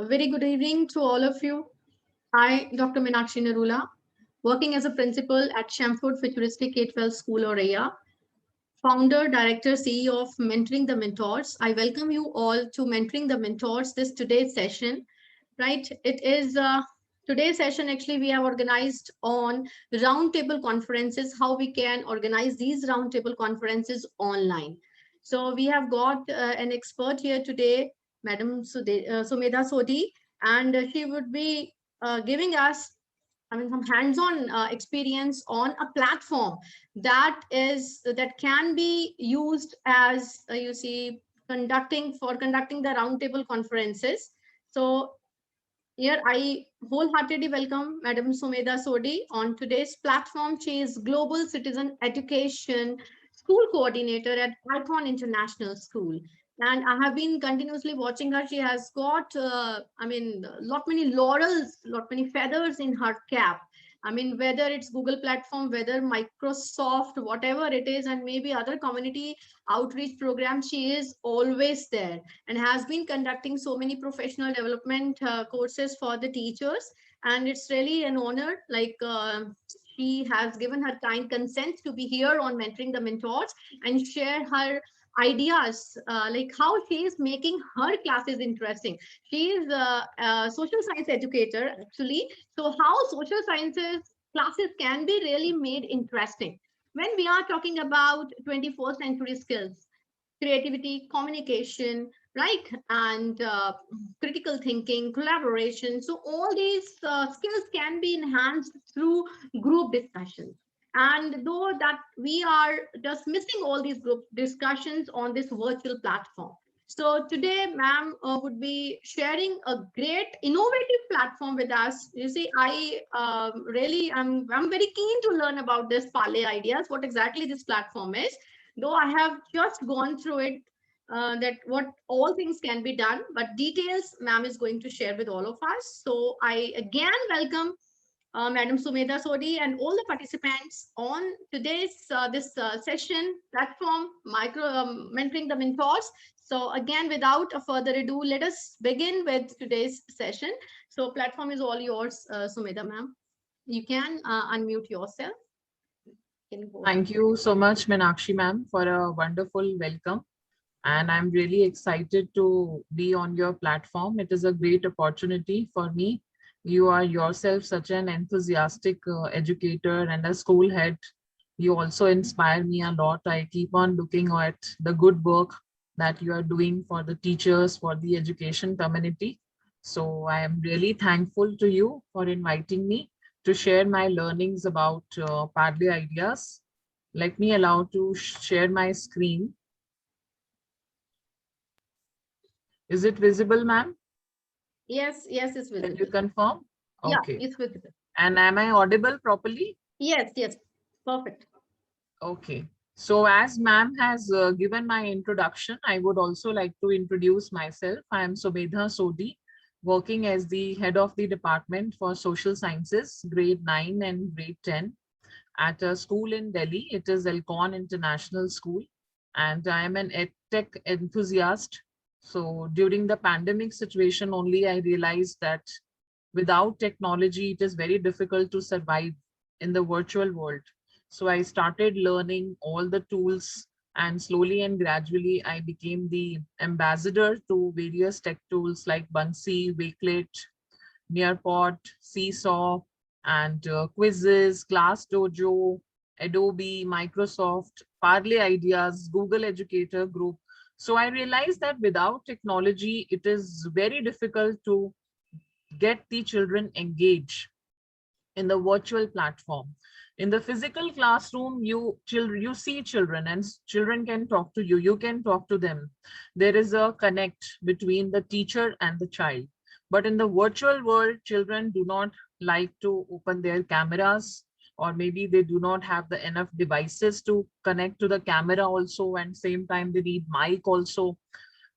A very good evening to all of you. I, Dr. Meenakshi Narula, working as a principal at Shamford Futuristic K-12 School, Oraya, founder, director, CEO of Mentoring the Mentors. I welcome you all to Mentoring the Mentors, this today's session, right? It is today's session, actually, we have organized on roundtable conferences, how we can organize these roundtable conferences online. So we have got an expert here today, Madam Sumedha Sodhi, and she would be giving us, some hands-on experience on a platform that can be used as you see conducting the roundtable conferences. So here I wholeheartedly welcome Madam Sumedha Sodhi on today's platform. She is Global Citizen Education School Coordinator at Icon International School. And I have been continuously watching her. She has got, lot many laurels, lot many feathers in her cap. I mean, whether it's Google platform, whether Microsoft, whatever it is, and maybe other community outreach programs, she is always there and has been conducting so many professional development courses for the teachers. And it's really an honor, she has given her kind consent to be here on Mentoring the Mentors and share her ideas, like how she is making her classes interesting. She is a social science educator, actually. So how social sciences classes can be really made interesting when we are talking about 21st century skills, creativity, communication, right? And critical thinking, collaboration. So all these skills can be enhanced through group discussions. And though that we are just missing all these group discussions on this virtual platform. So today, ma'am would be sharing a great innovative platform with us. You see, I'm very keen to learn about this Parlay Ideas, what exactly this platform is, though I have just gone through it, that what all things can be done, but details ma'am is going to share with all of us. So I again welcome Madam Sumedha Sodhi and all the participants on today's this session platform, mentoring the mentors. So again, without a further ado, let us begin with today's session. So platform is all yours, Sumedha ma'am. You can unmute yourself. You can go ahead. Thank you so much, Meenakshi ma'am, for a wonderful welcome. And I'm really excited to be on your platform. It is a great opportunity for me. You are yourself such an enthusiastic educator and a school head. You also inspire me a lot. I keep on looking at the good work that you are doing for the teachers, for the education community. So I am really thankful to you for inviting me to share my learnings about Padley ideas. Let me allow to share my screen. Is it visible, ma'am? Yes, yes, it's Can you visible. confirm? Yeah, Okay. it's visible. And am I audible properly? Yes, yes, perfect. Okay. So as ma'am has given my introduction, I would also like to introduce myself. I am Sumedha Sodhi, working as the head of the Department for Social Sciences, grade 9 and grade 10 at a school in Delhi. It is Elcon International School, and I am an EdTech enthusiast. So during the pandemic situation only, I realized that without technology, it is very difficult to survive in the virtual world. So I started learning all the tools, and slowly and gradually, I became the ambassador to various tech tools like Bunsey, Wakelet, Nearpod, Seesaw, and Quizzes, Class Dojo, Adobe, Microsoft, Parley Ideas, Google Educator Group. So I realized that without technology, it is very difficult to get the children engaged in the virtual platform. In the physical classroom, you see children, and children can talk to you. You can talk to them. There is a connect between the teacher and the child. But in the virtual world, children do not like to open their cameras, or maybe they do not have the enough devices to connect to the camera also, and same time they need mic also.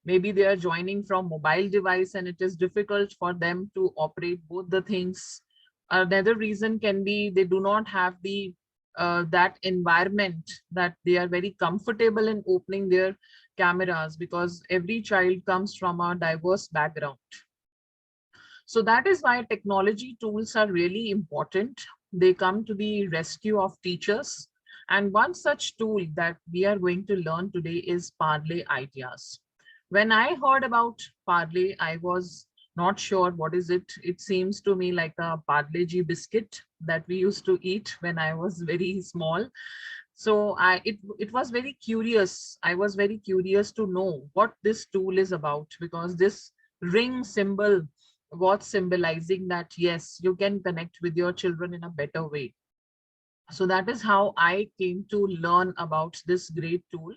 Maybe they are joining from mobile device and it is difficult for them to operate both the things. Another reason can be they do not have the that environment that they are very comfortable in opening their cameras, because every child comes from a diverse background. So that is why technology tools are really important. They come to the rescue of teachers. And one such tool that we are going to learn today is Parley Ideas. When I heard about Parley, I was not sure what is it. It seems to me like a Parle G biscuit that we used to eat when I was very small. So it was very curious. I was very curious to know what this tool is about, because this ring symbol was symbolizing that yes, you can connect with your children in a better way. So that is how I came to learn about this great tool.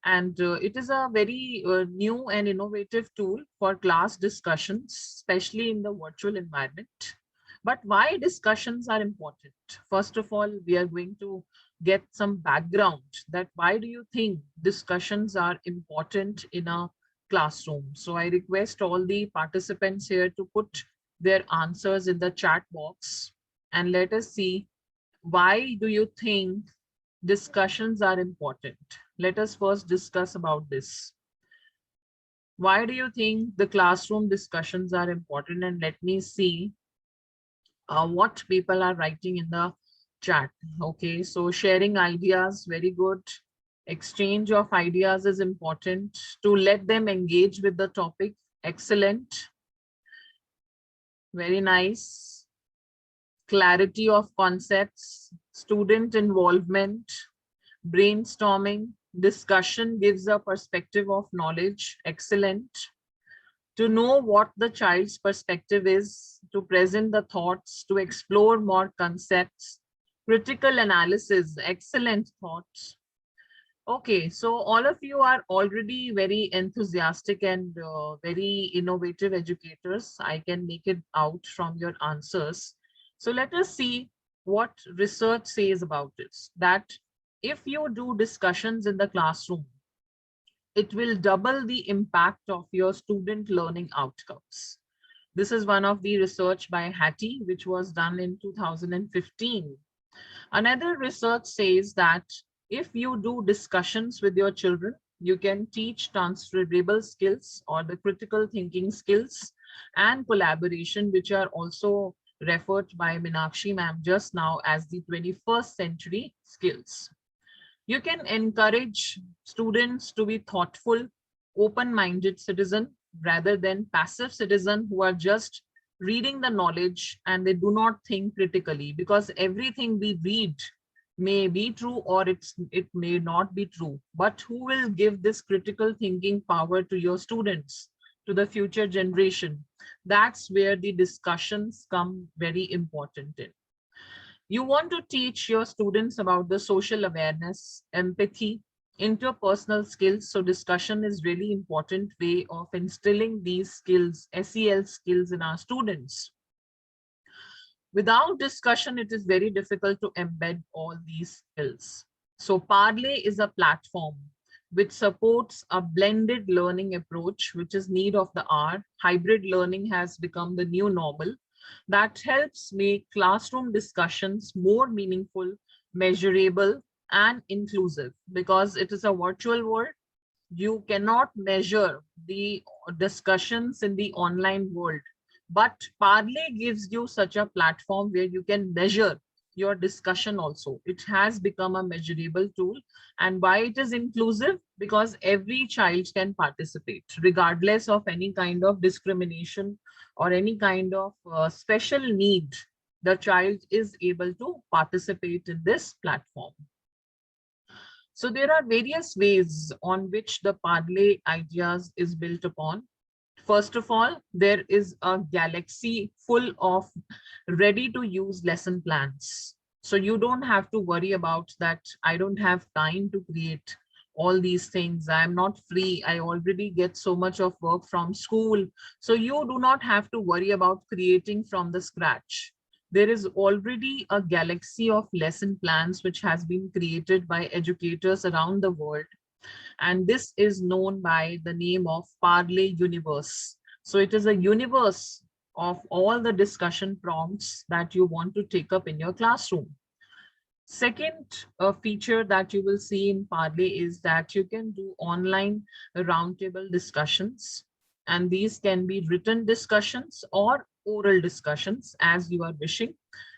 And it is a very new and innovative tool for class discussions, especially in the virtual environment. But why discussions are important? First of all, we are going to get some background that why do you think discussions are important in a classroom? So I request all the participants here to put their answers in the chat box, and let us see, why do you think discussions are important? Let us first discuss about this. Why do you think the classroom discussions are important? And let me see what people are writing in the chat. Okay, so sharing ideas, very good. Exchange of ideas is important. To let them engage with the topic, excellent. Very nice. Clarity of concepts, student involvement, brainstorming, discussion gives a perspective of knowledge, excellent. To know what the child's perspective is, to present the thoughts, to explore more concepts, critical analysis, excellent thoughts. Okay, so all of you are already very enthusiastic and very innovative educators. I can make it out from your answers. So let us see what research says about this, that if you do discussions in the classroom, it will double the impact of your student learning outcomes. This is one of the research by Hattie, which was done in 2015. Another research says that if you do discussions with your children, you can teach transferable skills or the critical thinking skills and collaboration, which are also referred by Meenakshi ma'am just now as the 21st century skills. You can encourage students to be thoughtful, open-minded citizen rather than passive citizen who are just reading the knowledge and they do not think critically, because everything we read may be true or it may not be true. But who will give this critical thinking power to your students, to the future generation? That's where the discussions come very important in. You want to teach your students about the social awareness, empathy, interpersonal skills. So discussion is really important way of instilling these skills, SEL skills in our students. Without discussion, it is very difficult to embed all these skills. So Parley is a platform which supports a blended learning approach, which is need of the hour. Hybrid learning has become the new normal that helps make classroom discussions more meaningful, measurable, and inclusive. Because it is a virtual world, you cannot measure the discussions in the online world. But Parley gives you such a platform where you can measure your discussion also. It has become a measurable tool. And why it is inclusive? Because every child can participate, regardless of any kind of discrimination or any kind of special need. The child is able to participate in this platform. So there are various ways on which the Parley ideas is built upon. First of all, there is a galaxy full of ready to use lesson plans. So you don't have to worry about that. I don't have time to create all these things. I'm not free. I already get so much of work from school. So you do not have to worry about creating from the scratch. There is already a galaxy of lesson plans which has been created by educators around the world. And this is known by the name of Parley Universe. So it is a universe of all the discussion prompts that you want to take up in your classroom. Second feature that you will see in Parley is that you can do online roundtable discussions. And these can be written discussions or oral discussions as you are wishing.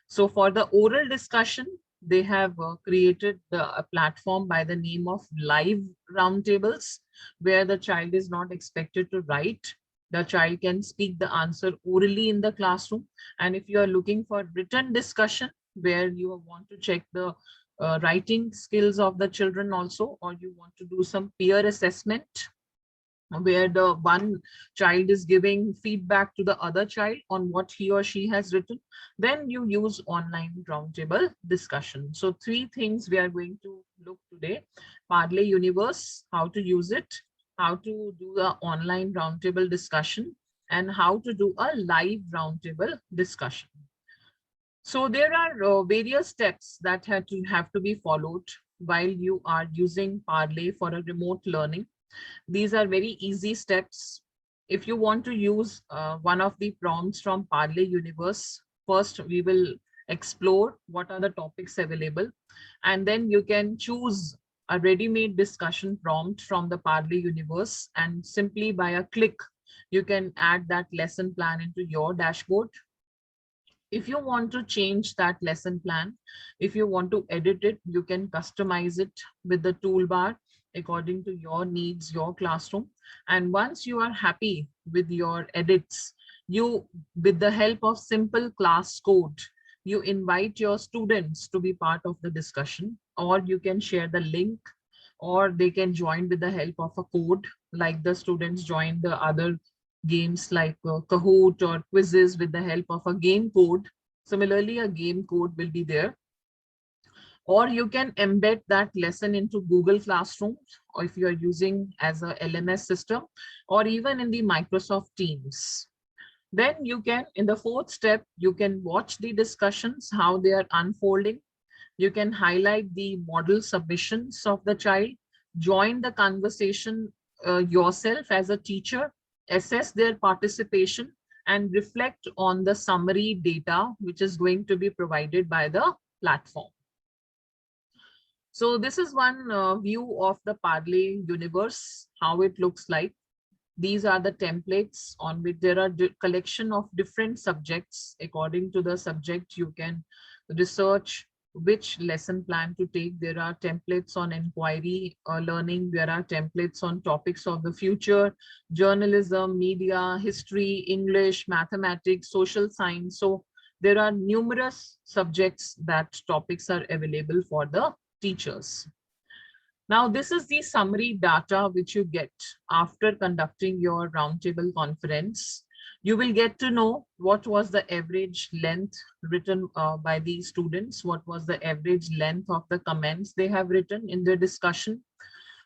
So for the oral discussion, they have created a platform by the name of live roundtables, where the child is not expected to write. The child can speak the answer orally in the classroom. And if you are looking for written discussion, where you want to check the writing skills of the children also, or you want to do some peer assessment, where the one child is giving feedback to the other child on what he or she has written, then you use online roundtable discussion. So three things we are going to look today: Padlet Universe, how to use it, how to do the online roundtable discussion, and how to do a live roundtable discussion. So there are various steps that have to be followed while you are using Padlet for a remote learning. These are very easy steps. If you want to use one of the prompts from Padlet Universe, first we will explore what are the topics available, and then you can choose a ready-made discussion prompt from the Padlet Universe, and simply by a click, you can add that lesson plan into your dashboard. If you want to change that lesson plan, if you want to edit it, you can customize it with the toolbar according to your needs, your classroom. And once you are happy with your edits, you, with the help of simple class code, you invite your students to be part of the discussion, or you can share the link, or they can join with the help of a code, like the students join the other games like Kahoot or quizzes with the help of a game code. Similarly, a game code will be there. Or you can embed that lesson into Google Classroom, or if you are using as a LMS system, or even in the Microsoft Teams. Then you can, in the fourth step, you can watch the discussions, how they are unfolding. You can highlight the model submissions of the child, join the conversation yourself as a teacher, assess their participation, and reflect on the summary data, which is going to be provided by the platform. So this is one view of the Padlet Universe, how it looks like. These are the templates on which there are collection of different subjects. According to the subject, you can research which lesson plan to take. There are templates on inquiry learning. There are templates on topics of the future, journalism, media, history, English, mathematics, social science. So there are numerous subjects that topics are available for the teachers. Now, this is the summary data which you get after conducting your roundtable conference. You will get to know what was the average length written by the students, what was the average length of the comments they have written in their discussion,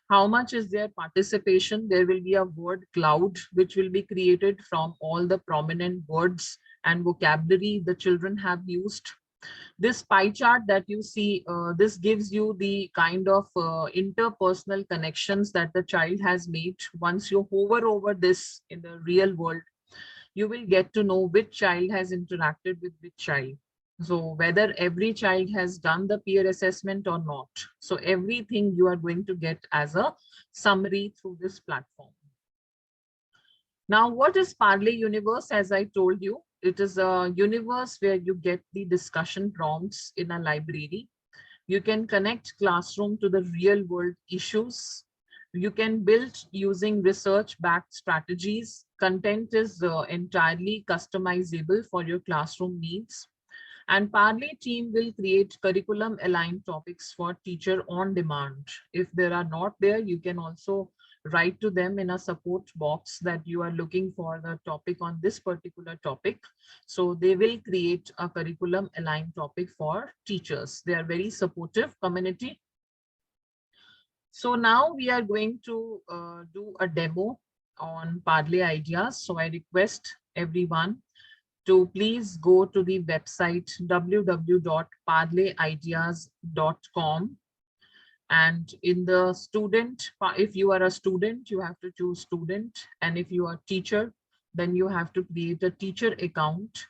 how much is their participation. There will be a word cloud which will be created from all the prominent words and vocabulary the children have used. This pie chart that you see, this gives you the kind of interpersonal connections that the child has made. Once you hover over this in the real world, you will get to know which child has interacted with which child. So whether every child has done the peer assessment or not. So everything you are going to get as a summary through this platform. Now, what is Padlet Universe? As I told you, it is a universe where you get the discussion prompts in a library. You can connect classroom to the real world issues. You can build using research-backed strategies. Content is entirely customizable for your classroom needs. And Padlet team will create curriculum aligned topics for teacher on demand. If there are not there, you can also write to them in a support box that you are looking for the topic on this particular topic. So they will create a curriculum aligned topic for teachers. They are very supportive community. So now we are going to do a demo on Padlet Ideas. So I request everyone to please go to the website www.padletideas.com. And in the student, if you are a student, you have to choose student. And if you are teacher, then you have to create a teacher account.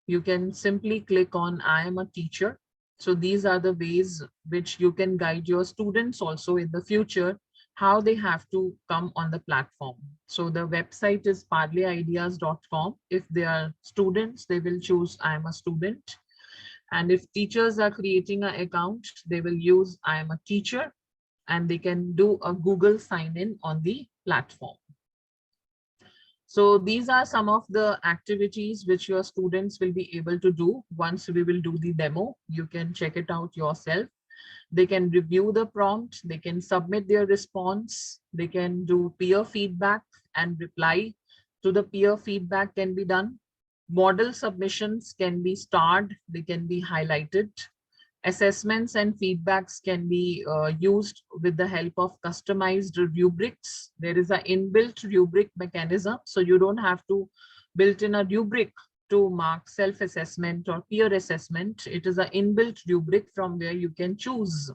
You can simply click on I am a teacher. So these are the ways which you can guide your students also in the future how they have to come on the platform. So the website is parleyideas.com. If they are students, they will choose I am a student. And if teachers are creating an account, they will use I am a teacher, and they can do a Google sign in on the platform. So these are some of the activities which your students will be able to do once we will do the demo. You can check it out yourself. They can review the prompt, they can submit their response, they can do peer feedback and reply to the peer feedback can be done. Model submissions can be starred, they can be highlighted. Assessments and feedbacks can be used with the help of customized rubrics. There is an inbuilt rubric mechanism, so you don't have to build in a rubric to mark self-assessment or peer assessment. It is an inbuilt rubric from where you can choose.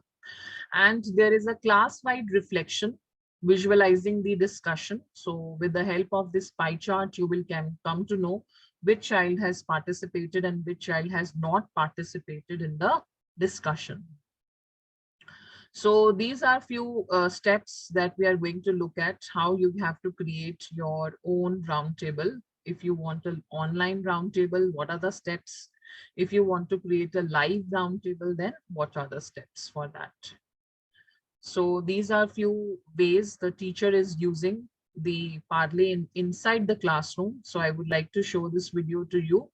And there is a class-wide reflection visualizing the discussion. So with the help of this pie chart, you will come to know which child has participated and which child has not participated in the discussion. So these are few steps that we are going to look at, how you have to create your own roundtable. If you want an online roundtable, what are the steps? If you want to create a live roundtable, then what are the steps for that? So these are few ways the teacher is using the Parle inside the classroom. So I would like to show this video to you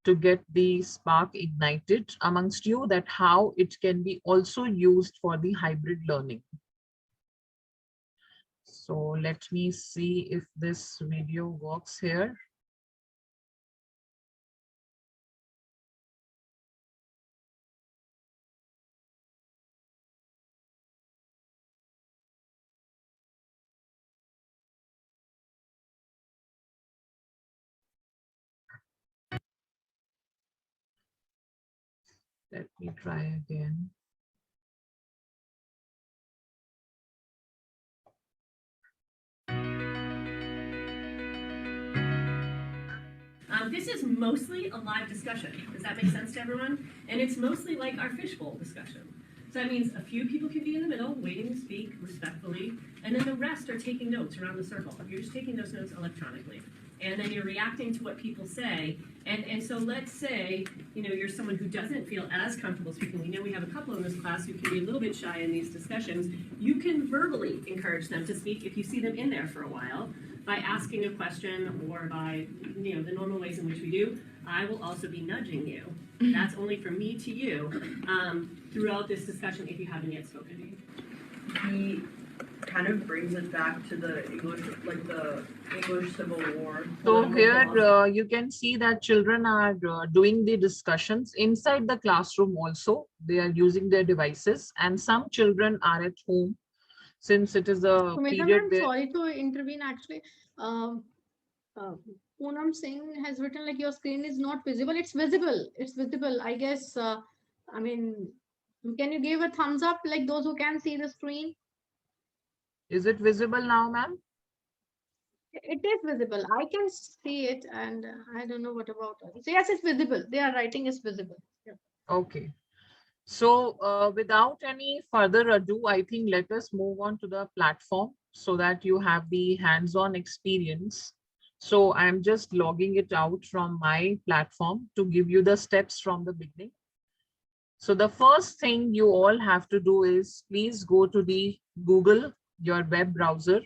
to get the spark ignited amongst you, that how it can be also used for the hybrid learning. So let me see if this video works here. Let me try again. This is mostly a live discussion. Does that make sense to everyone? And it's mostly like our fishbowl discussion. So that means a few people can be in the middle, waiting to speak respectfully, and then the rest are taking notes around the circle. You're just taking those notes electronically. And then you're reacting to what people say. And so let's say, you're someone who doesn't feel as comfortable speaking. We know we have a couple in this class who can be a little bit shy in these discussions. You can verbally encourage them to speak if you see them in there for a while, by asking a question or by, the normal ways in which we do. I will also be nudging you. That's only from me to you throughout this discussion if you haven't yet spoken to me. He kind of brings it back to the English, like the English Civil War. So here you can see that children are doing the discussions inside the classroom also. They are using their devices, and some children are at home, since it is a period I'm where... sorry to intervene actually. Poonam Singh has written like your screen is not visible. It's visible. It's visible. I guess, I mean, can you give a thumbs up like those who can see the screen? Is it visible now, ma'am? It is visible. I can see it, and I don't know what about others. So yes, it's visible. They are writing is visible. Yeah. Okay. So without any further ado, I think let us move on to the platform so that you have the hands-on experience. So I'm just logging it out from my platform to give you the steps from the beginning. So the first thing you all have to do is please go to the Google, your web browser.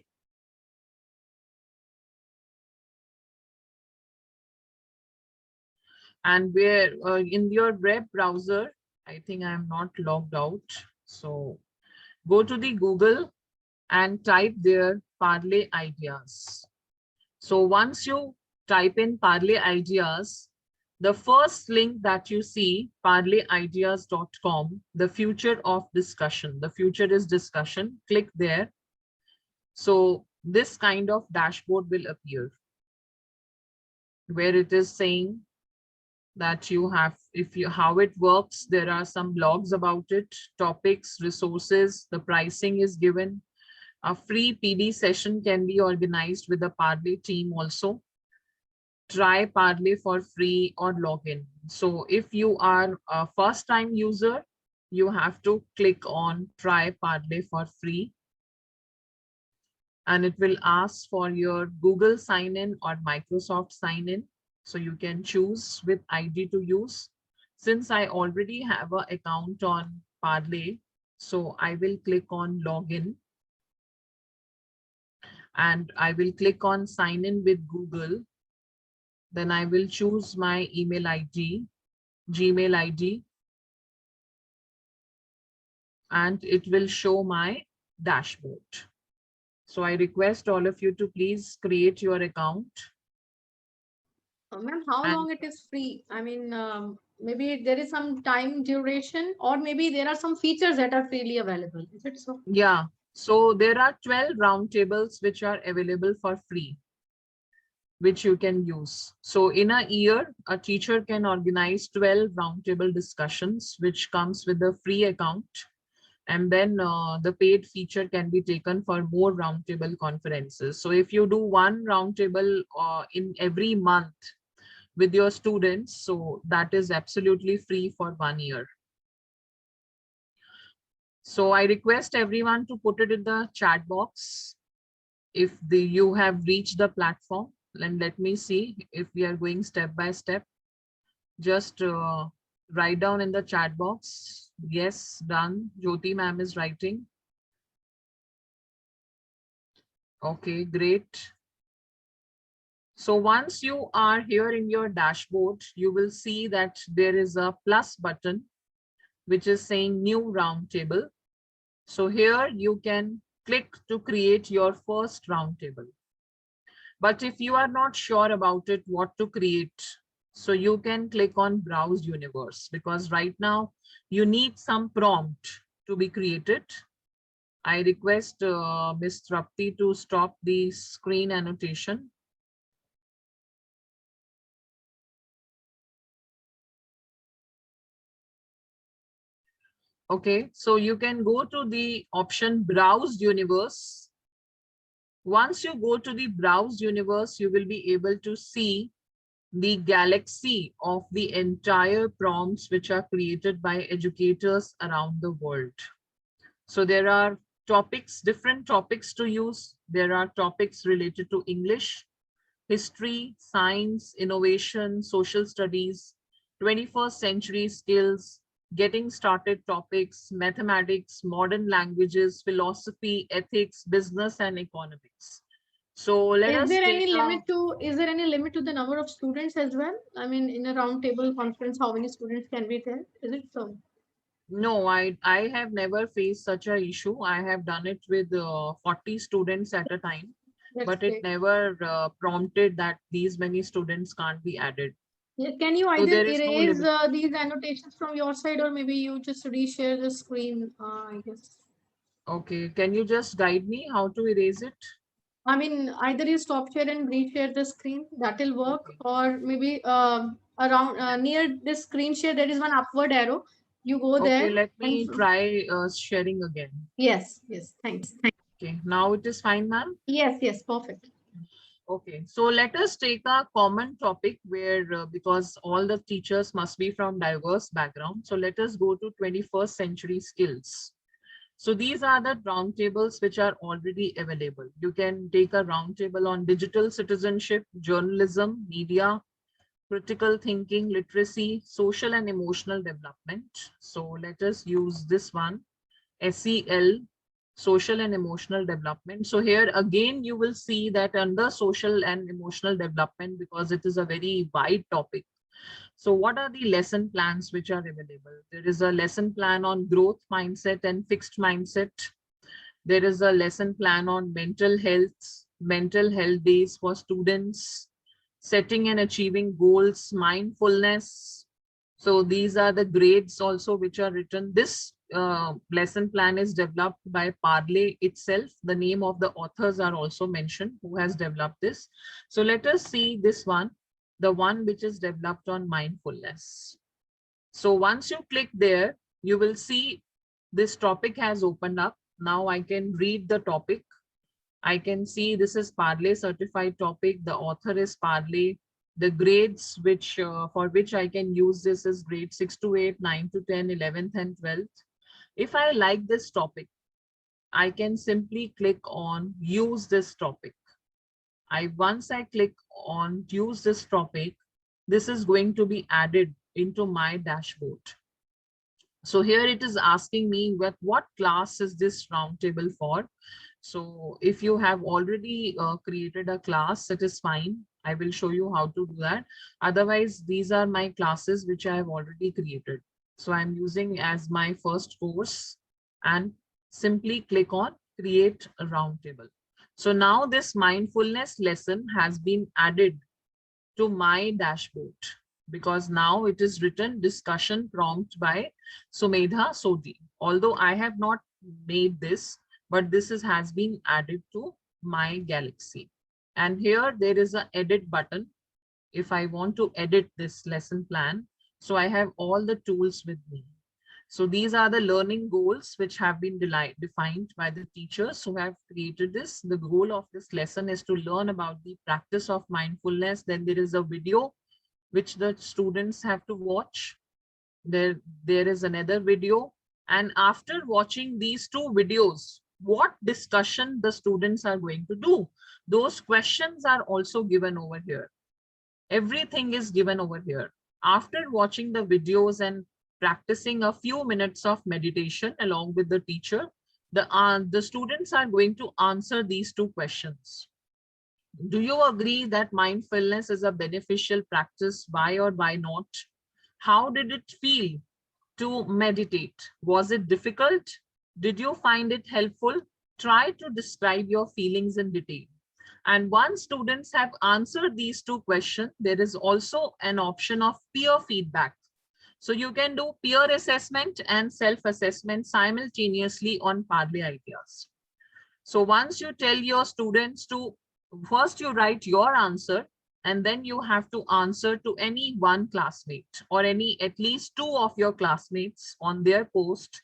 And where in your web browser, I think I'm not logged out. So go to the Google and type there Parle Ideas. So once you type in Parle Ideas, the first link that you see, parleideas.com, the future of discussion. The future is discussion. Click there. So this kind of dashboard will appear where it is saying that you have, how it works. There are some blogs about it, topics, resources, the pricing is given. A free PD session can be organized with the Parle team also. Try Parle for free or login. So if you are a first time user, you have to click on try Parle for free. and it will ask for your Google sign in or Microsoft sign in. So you can choose with ID to use. Since I already have an account on Parley, so I will click on login and I will click on sign in with Google. Then I will choose my email ID, Gmail ID, and it will show my dashboard. So I request all of you to please create your account. Ma'am, how And- long it is free? I mean, maybe there is some time duration, or maybe there are some features that are freely available. Is it so? Yeah, so there are 12 roundtables which are available for free, which you can use. So in a year, a teacher can organize 12 roundtable discussions, which comes with a free account. And then the paid feature can be taken for more roundtable conferences. So if you do one roundtable in every month with your students, so that is absolutely free for 1 year. So I request everyone to put it in the chat box if you have reached the platform. And let me see if we are going step by step. Just write down in the chat box. Yes, done. Jyoti ma'am is writing. Okay, great. So once you are here in your dashboard, you will see that there is a plus button, which is saying new roundtable. So here you can click to create your first roundtable. But if you are not sure about it, what to create, so you can click on Browse Universe, because right now you need some prompt to be created. I request Ms. Trapti to stop the screen annotation. Okay, so you can go to the option Browse Universe. Once you go to the Browse Universe, you will be able to see the galaxy of the entire prompts which are created by educators around the world. So there are topics, different topics to use. There are topics related to English, history, science, innovation, social studies, 21st century skills, getting started topics, mathematics, modern languages, philosophy, ethics, business, and economics. So let Is us there take any a- limit to, is there any limit to the number of students as well? I mean, in a roundtable conference, how many students can be there? Is it so? No, I have never faced such a issue. I have done it with 40 students at a time, That's but it great. never prompted that these many students can't be added. Yeah, can you So either there is no erase limit. these annotations from your side, or maybe you just reshare the screen, I guess. Okay, can you just guide me how to erase it? I mean, either you stop share and reshare the screen, that will work, Okay. or maybe around near the screen share, there is one upward arrow. You go Okay, there let and me try sharing again. yes, yes, thanks. Okay, now it is fine, ma'am. Yes, yes, perfect. Okay, so let us take a common topic where, because all the teachers must be from diverse backgrounds. So let us go to 21st century skills. So these are the roundtables which are already available. You can take a roundtable on digital citizenship, journalism, media, critical thinking, literacy, social and emotional development. So let us use this one, SEL, social and emotional development. So here again, you will see that under social and emotional development, because it is a very wide topic. So what are the lesson plans which are available? There is a lesson plan on growth mindset and fixed mindset. There is a lesson plan on mental health days for students, setting and achieving goals, mindfulness. So these are the grades also which are written. This lesson plan is developed by Parley itself. The name of the authors are also mentioned who has developed this. So let us see this one, the one which is developed on mindfulness. So once you click there, you will see this topic has opened up. Now I can read the topic. I can see this is Parley certified topic. The author is Parley. The grades which for which I can use this is grade 6 to 8, 9 to 10, 11th and 12th. If I like this topic, I can simply click on use this topic. Once I click on use this topic, this is going to be added into my dashboard. So here it is asking me what class is this roundtable for. So if you have already created a class, it is fine. I will show you how to do that. Otherwise, these are my classes which I have already created. So I'm using as my first course and simply click on create a roundtable. So now this mindfulness lesson has been added to my dashboard because now it is written discussion prompt by Sumedha Sodhi. Although I have not made this, but has been added to my Galaxy. And here there is an edit button. If I want to edit this lesson plan, so I have all the tools with me. So these are the learning goals which have been defined by the teachers who have created this. The goal of this lesson is to learn about the practice of mindfulness. Then there is a video which the students have to watch. There is another video. And after watching these two videos, what discussion the students are going to do? Those questions are also given over here. Everything is given over here. After watching the videos and practicing a few minutes of meditation along with the teacher, the students are going to answer these two questions. Do you agree that mindfulness is a beneficial practice? Why or why not? How did it feel to meditate? Was it difficult? Did you find it helpful? Try to describe your feelings in detail. And once students have answered these two questions, there is also an option of peer feedback. So you can do peer assessment and self-assessment simultaneously on Parley Ideas. So once you tell your students to, first you write your answer, and then you have to answer to any one classmate or at least two of your classmates on their post,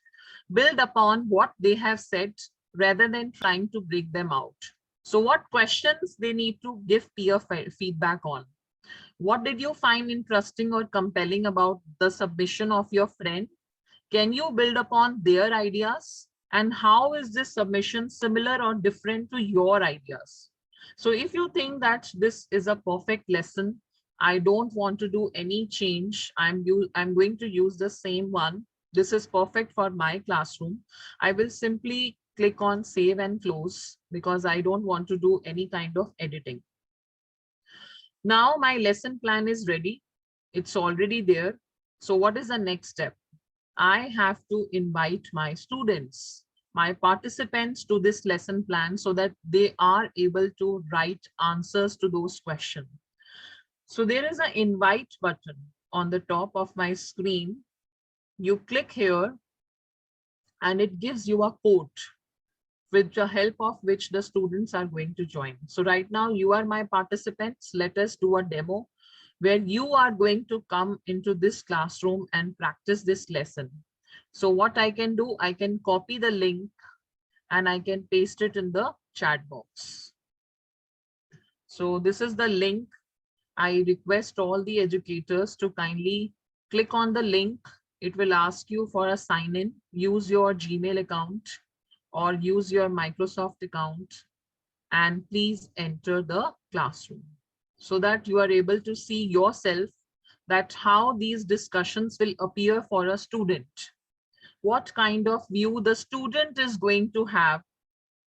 build upon what they have said rather than trying to break them out. So what questions they need to give peer feedback on? What did you find interesting or compelling about the submission of your friend? Can you build upon their ideas? And how is this submission similar or different to your ideas? So if you think that this is a perfect lesson, I don't want to do any change, I'm going to use the same one. This is perfect for my classroom. I will simply click on save and close because I don't want to do any kind of editing. Now my lesson plan is ready. It's already there. So what is the next step? I have to invite my students, my participants to this lesson plan so that they are able to write answers to those questions. So there is an invite button on the top of my screen. You click here and it gives you a code with the help of which the students are going to join. So right now you are my participants. Let us do a demo where you are going to come into this classroom and practice this lesson. So what I can do, I can copy the link and I can paste it in the chat box. So this is the link. I request all the educators to kindly click on the link. It will ask you for a sign in, use your Gmail account or use your Microsoft account, and please enter the classroom so that you are able to see yourself that how these discussions will appear for a student. What kind of view the student is going to have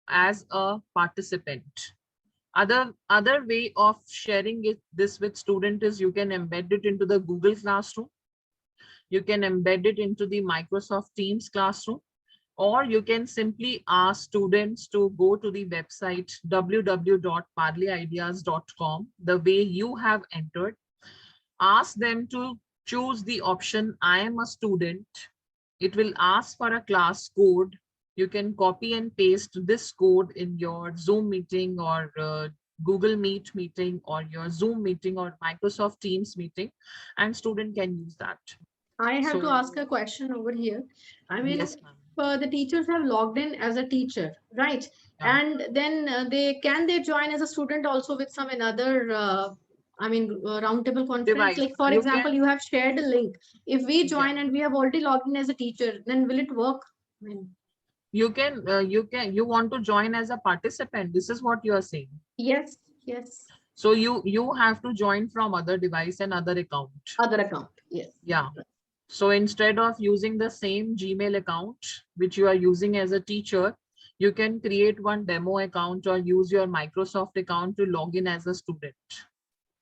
as a participant. Other way of sharing this with student is you can embed it into the Google Classroom. You can embed it into the Microsoft Teams Classroom. Or you can simply ask students to go to the website www.parleyideas.com the way you have entered. Ask them to choose the option I am a student. It will ask for a class code. You can copy and paste this code in your Zoom meeting or Google Meet meeting or your Zoom meeting or Microsoft Teams meeting, and student can use that. I have to ask a question over here. I mean, yes, the teachers have logged in as a teacher, right? Yeah. And then they join as a student also with some another roundtable conference. Device. Like for example, you have shared a link. If we join and we have already logged in as a teacher, then will it work? you want to join as a participant. This is what you are saying. Yes, yes. So you have to join from other device and other account. Other account, yes. Yeah. So instead of using the same Gmail account, which you are using as a teacher, you can create one demo account or use your Microsoft account to log in as a student.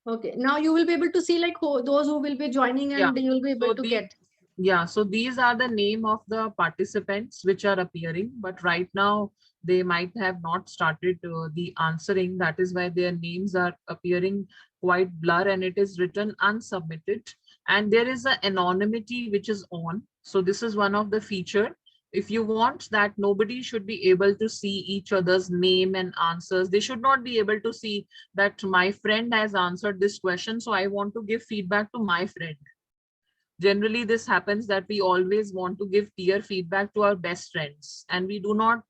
Okay, now you will be able to see like those who will be joining, and you will be able to get. Yeah, so these are the name of the participants which are appearing, but right now they might have not started the answering. That is why their names are appearing quite blur and it is written unsubmitted. And there is an anonymity which is on. So this is one of the feature. If you want that nobody should be able to see each other's name and answers, they should not be able to see that my friend has answered this question, so I want to give feedback to my friend. Generally, this happens that we always want to give peer feedback to our best friends, and we do not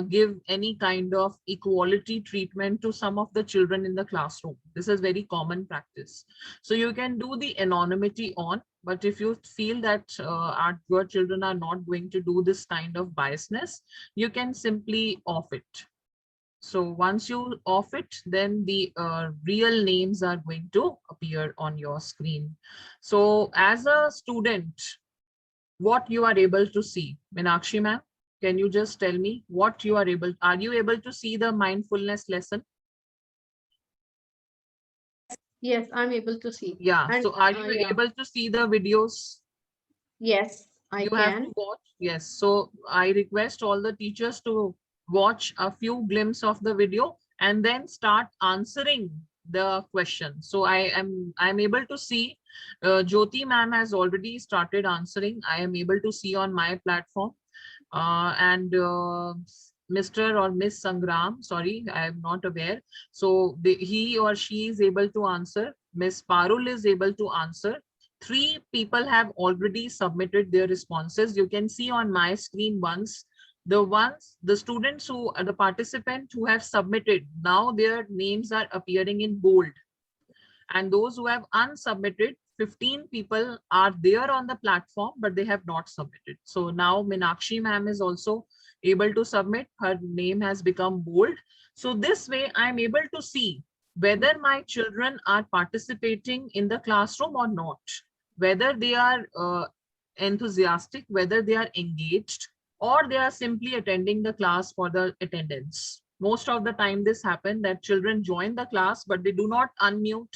give any kind of equality treatment to some of the children in the classroom. This is very common practice. So you can do the anonymity on, but if you feel that your children are not going to do this kind of biasness, you can simply off it. So once you off it, then the real names are going to appear on your screen. So as a student, what you are able to see? Meenakshi ma'am, can you just tell me what you are you able to see the mindfulness lesson? Yes, I'm able to see. Yeah, And, so are you yeah. able to see the videos? Yes, I You can. have to watch. Yes, so I request all the teachers to watch a few glimpses of the video and then start answering the question. So I'm able to see Jyoti ma'am has already started answering. I am able to see on my platform. And Mr. or Miss Sangram, sorry, I am not aware. So he or she is able to answer. Miss Parul is able to answer. 3 people have already submitted their responses. You can see on my screen the students who are the participants who have submitted, now their names are appearing in bold. And those who have unsubmitted, 15 people are there on the platform, but they have not submitted. So now Meenakshi ma'am is also able to submit. Her name has become bold. So this way I'm able to see whether my children are participating in the classroom or not, whether they are enthusiastic, whether they are engaged, or they are simply attending the class for the attendance. Most of the time this happens that children join the class, but they do not unmute.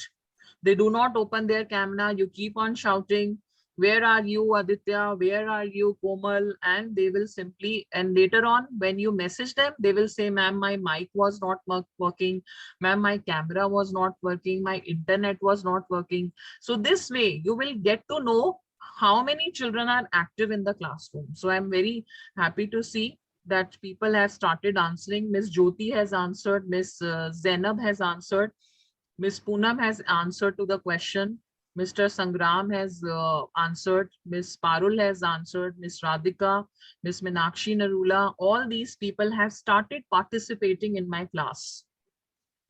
They do not open their camera. You keep on shouting, where are you, Aditya? Where are you, Komal? And they will simply, and later on, when you message them, they will say, ma'am, my mic was not working. Ma'am, my camera was not working. My internet was not working. So this way, you will get to know how many children are active in the classroom. So I'm very happy to see that people have started answering. Miss Jyoti has answered. Miss Zainab has answered. Ms. Poonam has answered to the question. Mr. Sangram has answered. Ms. Parul has answered. Ms. Radhika, Ms. Meenakshi Narula, all these people have started participating in my class.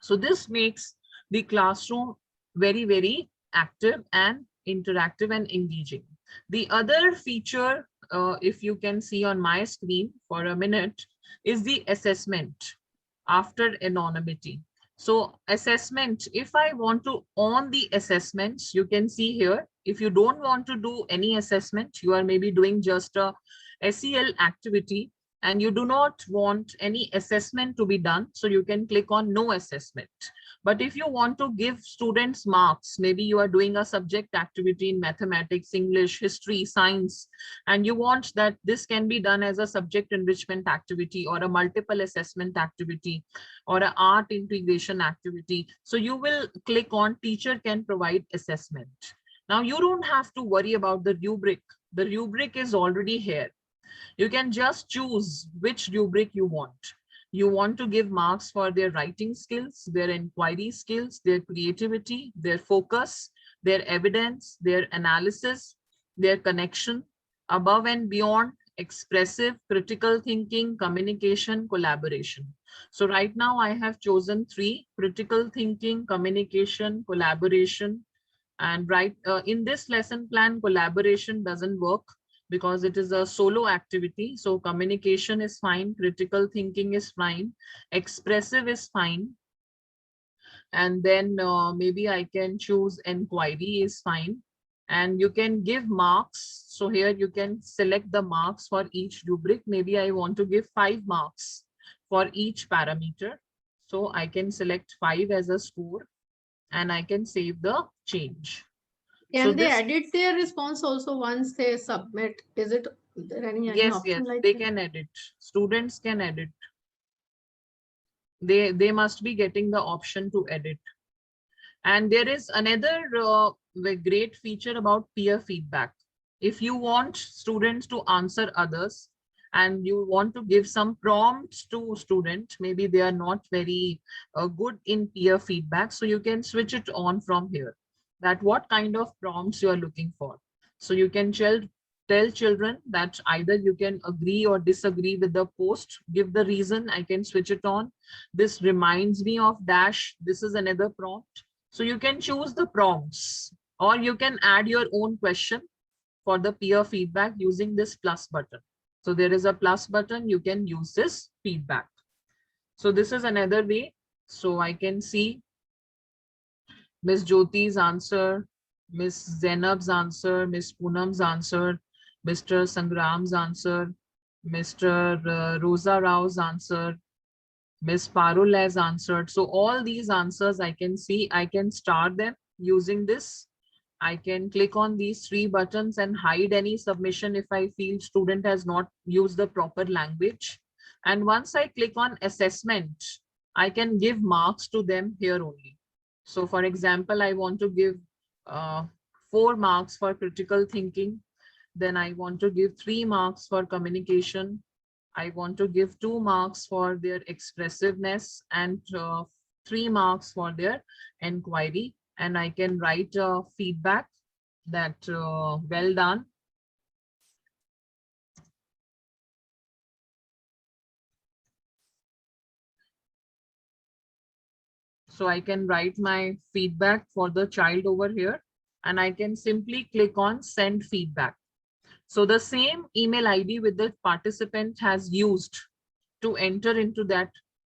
So this makes the classroom very, very active and interactive and engaging. The other feature, if you can see on my screen for a minute, is the assessment after anonymity. So assessment, if I want to on the assessments, you can see here, if you don't want to do any assessment, you are maybe doing just a SEL activity and you do not want any assessment to be done. So you can click on no assessment. But if you want to give students marks, maybe you are doing a subject activity in mathematics, English, history, science, and you want that this can be done as a subject enrichment activity or a multiple assessment activity or an art integration activity. So you will click on teacher can provide assessment. Now you don't have to worry about the rubric. The rubric is already here. You can just choose which rubric you want. You want to give marks for their writing skills, their inquiry skills, their creativity, their focus, their evidence, their analysis, their connection, above and beyond, expressive, critical thinking, communication, collaboration. So right now I have chosen 3: critical thinking, communication, collaboration. And in this lesson plan, collaboration doesn't work because it is a solo activity. So communication is fine, critical thinking is fine, expressive is fine. And then maybe I can choose inquiry is fine. And you can give marks. So here you can select the marks for each rubric. Maybe I want to give 5 marks for each parameter. So I can select 5 as a score and I can save the change. Can they edit their response also once they submit? Is it there any Yes, option like they that? can edit. Students can edit. They must be getting the option to edit. And there is another great feature about peer feedback. If you want students to answer others and you want to give some prompts to students, maybe they are not very good in peer feedback, so you can switch it on from here, that what kind of prompts you are looking for. So you can tell children that either you can agree or disagree with the post, give the reason, I can switch it on. This reminds me of dash, this is another prompt. So you can choose the prompts, or you can add your own question for the peer feedback using this plus button. So there is a plus button, you can use this feedback. So this is another way. So I can see Miss Jyoti's answer, Miss Zainab's answer, Miss Poonam's answer, Mr. Sangram's answer, Mr. Rosa Rao's answer, Miss Parul has answered. So all these answers I can see, I can star them using this. I can click on these 3 buttons and hide any submission if I feel student has not used the proper language. And once I click on assessment, I can give marks to them here only. So for example, I want to give 4 marks for critical thinking. Then I want to give 3 marks for communication. I want to give 2 marks for their expressiveness and 3 marks for their inquiry. And I can write feedback that well done. So I can write my feedback for the child over here, and I can simply click on send feedback. So the same email ID with the participant has used to enter into that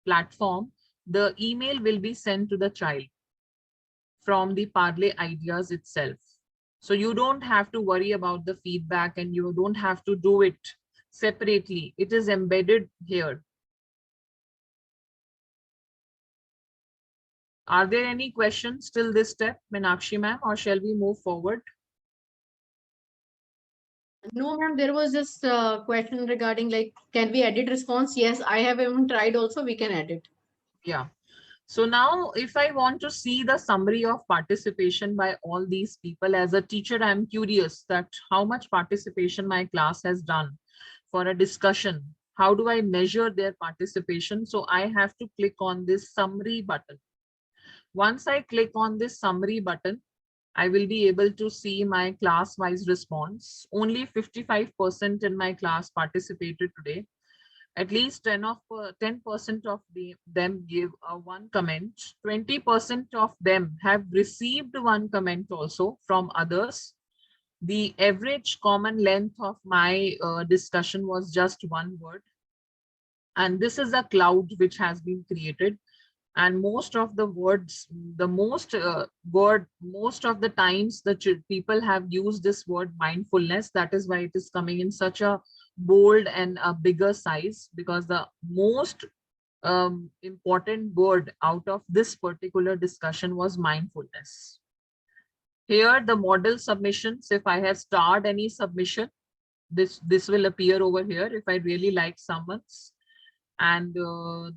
platform, the email will be sent to the child from the Parley Ideas itself. So you don't have to worry about the feedback and you don't have to do it separately. It is embedded here. Are there any questions till this step, Meenakshi ma'am, or shall we move forward? No, ma'am, there was just a question regarding like, can we edit response? Yes, I have even tried also, we can edit. Yeah. So now if I want to see the summary of participation by all these people as a teacher, I'm curious that how much participation my class has done for a discussion. How do I measure their participation? So I have to click on this summary button. Once I click on this summary button, I will be able to see my class-wise response. Only 55% in my class participated today. At least 10% of them give one comment. 20% of them have received one comment also from others. The average common length of my discussion was just 1 word. And this is a cloud which has been created. And most of the words, most of the times the people have used this word mindfulness. That is why it is coming in such a bold and a bigger size, because the most important word out of this particular discussion was mindfulness. Here the model submissions, if I have starred any submission, this will appear over here if I really like someone's. And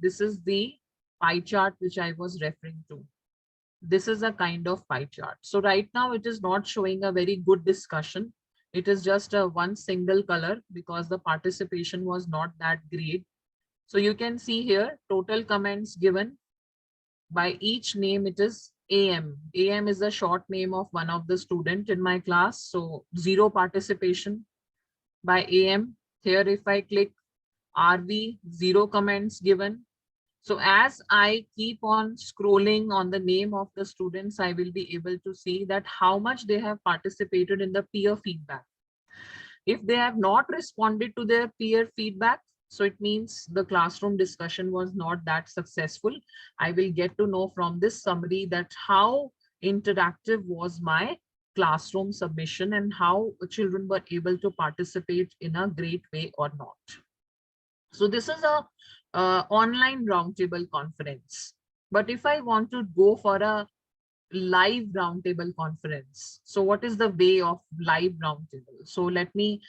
this is the pie chart which I was referring to. This is a kind of pie chart. So right now it is not showing a very good discussion. It is just a one single color because the participation was not that great. So you can see here total comments given by each name. It is AM. AM is the short name of one of the student in my class. So 0 participation by AM. Here if I click RV, 0 comments given. So as I keep on scrolling on the name of the students, I will be able to see that how much they have participated in the peer feedback. If they have not responded to their peer feedback, so it means the classroom discussion was not that successful. I will get to know from this summary that how interactive was my classroom submission and how children were able to participate in a great way or not. So this is a online roundtable conference. But if I want to go for a live roundtable conference, so what is the way of live roundtable? So let me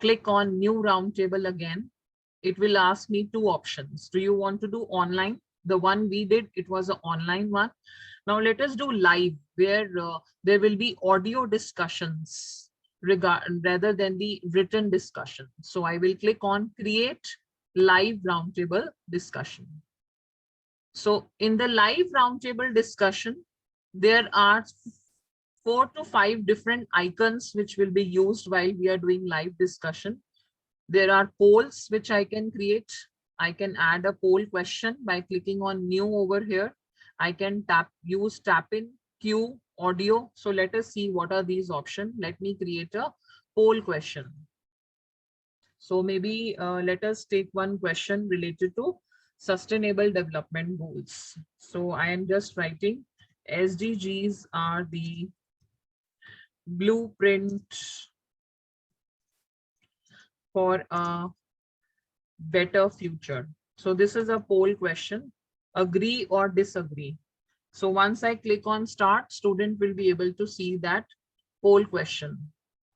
click on new roundtable again. It will ask me two options. Do you want to do online? The one we did, it was an online one. Now let us do live, where there will be audio discussions rather than the written discussion. So I will click on create live roundtable discussion. So in the live roundtable discussion, there are 4 to 5 different icons which will be used while we are doing live discussion. There are polls which I can create. I can add a poll question by clicking on new over here. I can use tap in, queue, audio. So let us see what are these options. Let me create a poll question. So maybe let us take one question related to sustainable development goals. So I am just writing SDGs are the blueprint for a better future. So this is a poll question, agree or disagree. So once I click on start, student will be able to see that poll question.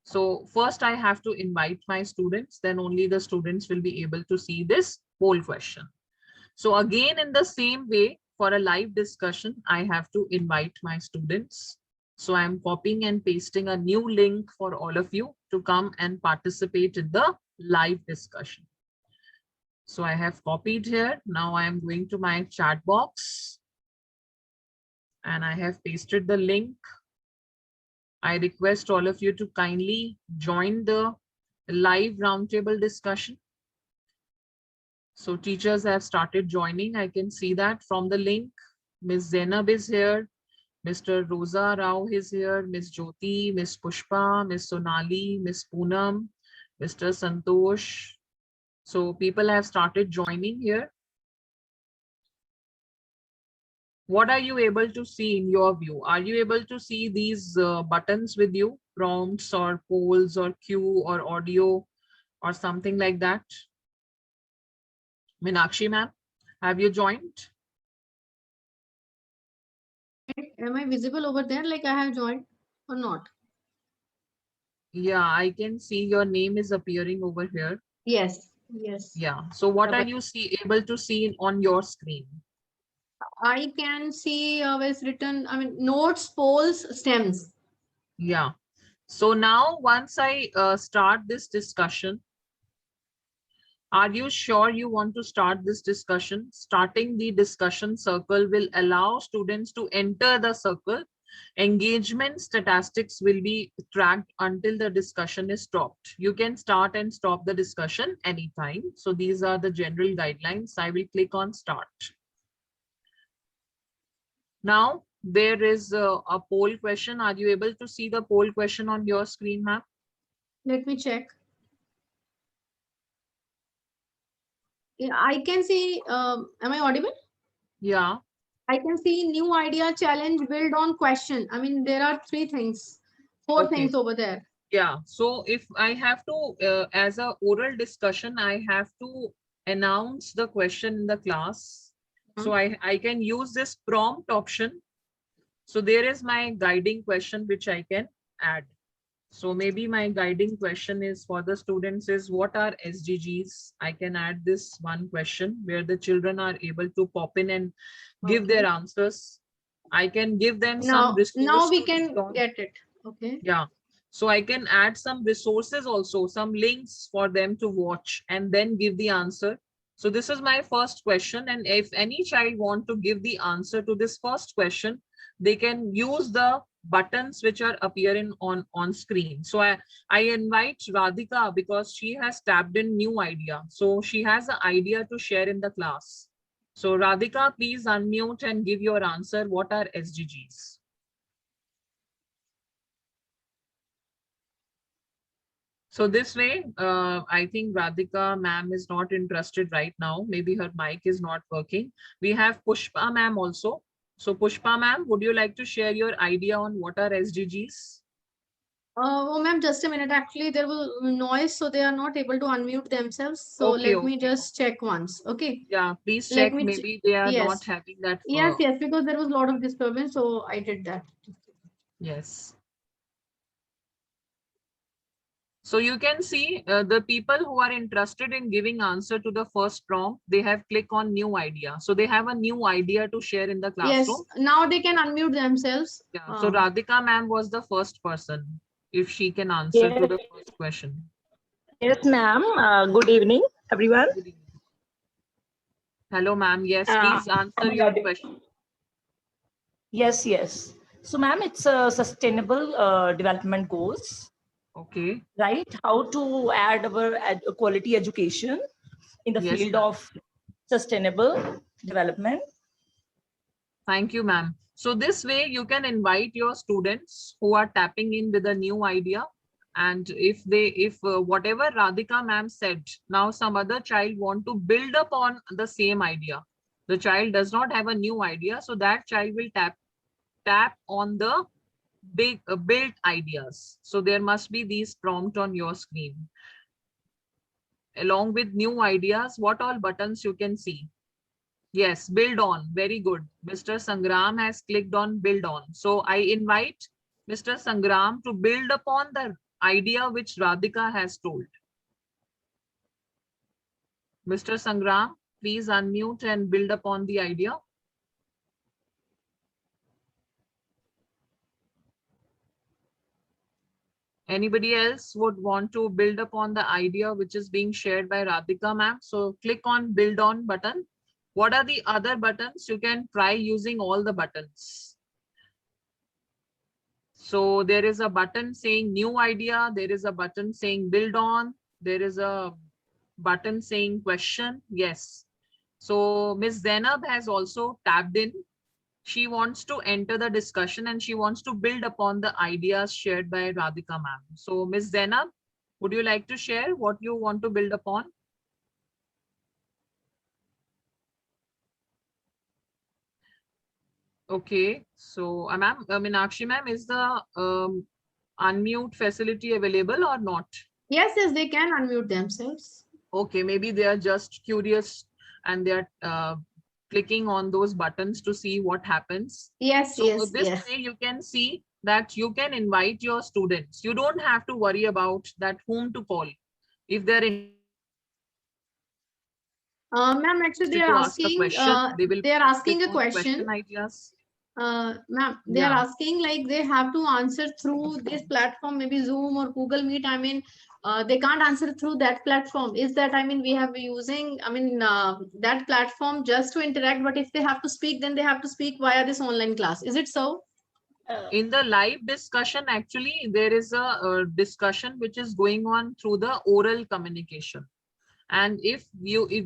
So first I have to invite my students, then only the students will be able to see this poll question. So again, in the same way, for a live discussion, I have to invite my students. So I'm copying and pasting a new link for all of you to come and participate in the live discussion. So I have copied here. Now I am going to my chat box and I have pasted the link. I request all of you to kindly join the live roundtable discussion. So teachers have started joining. I can see that from the link. Ms. Zainab is here. Mr. Rosa Rao is here. Ms. Jyoti, Ms. Pushpa, Ms. Sonali, Ms. Poonam, Mr. Santosh. So people have started joining here. What are you able to see in your view? Are you able to see these buttons with you? Prompts or polls or queue or audio or something like that? Meenakshi ma'am, have you joined? Am I visible over there like I have joined or not? Yeah, I can see your name is appearing over here. Yes, yes. Yeah. So what Yeah, are but you able to see on your screen? I can see where it's written, I mean, notes, polls, stems. Yeah. So now once I start this discussion, are you sure you want to start this discussion? Starting the discussion circle will allow students to enter the circle. Engagement statistics will be tracked until the discussion is stopped. You can start and stop the discussion anytime. So these are the general guidelines. I will click on start. Now there is a poll question. Are you able to see the poll question on your screen, ma'am? Let me check. Yeah, I can see, am I audible? Yeah. I can see new idea challenge build on question. I mean, there are 3 things, 4 Okay. things over there. Yeah, so if I have to, as a oral discussion, I have to announce the question in the class. So I can use this prompt option. So there is my guiding question, which I can add. So maybe my guiding question is for the students is what are SDGs? I can add this one question where the children are able to pop in and give their answers. I can give them some Now we to can read on. get it. Okay. Yeah. So I can add some resources also, some links for them to watch and then give the answer. So this is my first question. And if any child want to give the answer to this first question, they can use the buttons which are appearing on screen. So I invite Radhika because she has tapped in new idea. So she has an idea to share in the class. So Radhika, please unmute and give your answer. What are SDGs? So this way, I think Radhika ma'am is not interested right now. Maybe her mic is not working. We have Pushpa ma'am also. So Pushpa ma'am, would you like to share your idea on what are SDGs? Oh, ma'am, just a minute. Actually, there was noise, so they are not able to unmute themselves. So Okay, let me okay. just check once. Okay. Yeah, please Let check. me. Maybe they are not Yes. having that. Yes, yes, because there was a lot of disturbance, so I did that. Yes. So you can see the people who are interested in giving answer to the first prompt, they have click on new idea. So they have a new idea to share in the Yes, classroom. now they can unmute themselves. Yeah. So Radhika ma'am was the first person, if she can answer to Yes, the first question. yes, ma'am. Good evening, everyone. Good evening. Hello, ma'am. Yes, Uh, please answer am I your audible? question. Yes, yes. So, ma'am, it's sustainable development goals, Okay. right? How to add our quality education in the Yes, field ma'am. of sustainable development. Thank you, ma'am. So this way you can invite your students who are tapping in with a new idea. And if whatever Radhika ma'am said, now some other child want to build upon the same idea. The child does not have a new idea. So that child will tap on the big built ideas. So there must be these prompt on your screen. Along with new ideas, what all buttons you can see? Yes, build on. Very good. Mr. Sangram has clicked on build on. So I invite Mr. Sangram to build upon the idea which Radhika has told. Mr. Sangram, please unmute and build upon the idea. Anybody else would want to build upon the idea which is being shared by Radhika ma'am? So click on build on button. What are the other buttons? You can try using all the buttons. So there is a button saying new idea. There is a button saying build on. There is a button saying question. Yes. So Ms. Zainab has also tapped in. She wants to enter the discussion and she wants to build upon the ideas shared by Radhika ma'am. So Ms. Zainab, would you like to share what you want to build upon? Okay. So ma'am, Meenakshi ma'am, is the unmute facility available or not? Yes, yes, they can unmute themselves. Okay, maybe they are just curious and they're clicking on those buttons to see what happens. Yes, So yes, this yes. way you can see that you can invite your students. You don't have to worry about that whom to call. If they're interested Ma'am, actually, to ask a question, they will they are just click asking a on question. question ideas. Ma'am, they are Yeah. asking like they have to answer through this platform, maybe Zoom or Google Meet. I mean, they can't answer through that platform. Is that, I mean, we have using, that platform just to interact, but if they have to speak, then they have to speak via this online class. Is it so? In the live discussion, actually, there is a discussion which is going on through the oral communication. And if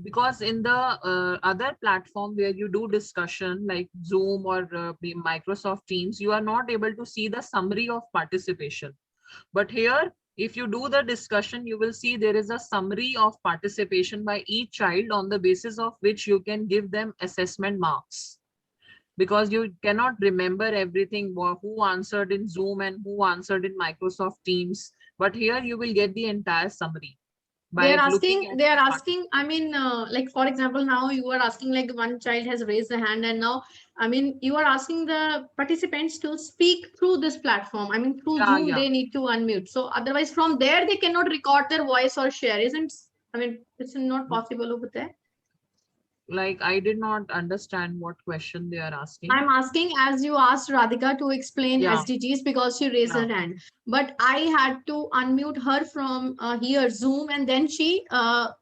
because in the other platform where you do discussion like Zoom or the Microsoft Teams, you are not able to see the summary of participation. But here, if you do the discussion, you will see there is a summary of participation by each child on the basis of which you can give them assessment marks. Because you cannot remember everything who answered in Zoom and who answered in Microsoft Teams. But here you will get the entire summary by looking at They are the asking, I mean, like, for example, now you are asking like one child has raised a hand and now, I mean, you are asking the participants to speak through this platform. I mean, through yeah, Zoom, yeah. they need to unmute. So otherwise from there, they cannot record their voice or share, isn't, I mean, it's not possible over there. Like, I did not understand what question they are asking. I'm asking as you asked Radhika to explain Yeah. SDGs because she raised her hand. But I had to unmute her from here, Zoom, and then she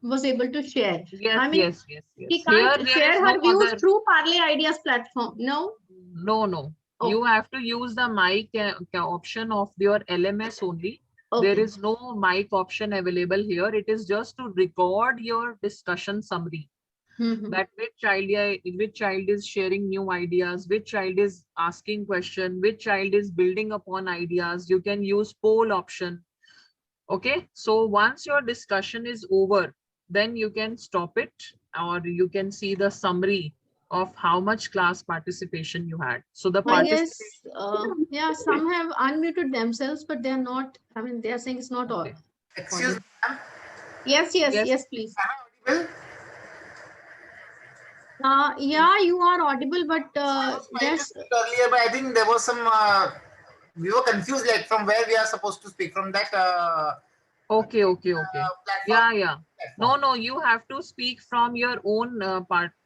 was able to share. Yes, I mean, yes. she Here can't there is share no her views other. through Parley Ideas platform. No? No. Oh. You have to use the mic option of your LMS only. Okay. There is no mic option available here. It is just to record your discussion summary. That which child is sharing new ideas, which child is asking question, which child is building upon ideas. You can use poll option. Okay, so once your discussion is over, then you can stop it, or you can see the summary of how much class participation you had. So the I guess, participation. yeah, some have unmuted themselves, but they're not, I mean, they're saying it's not all. Okay. Excuse me, ma'am. Yes, yes, Yes. yes, please. Am I audible? Yeah, you are audible, but I was trying to there's, speak earlier, but I think there was some. We were confused, like from where we are supposed to speak from that Okay, okay, okay. platform. Yeah, yeah. No, no, you have to speak from your own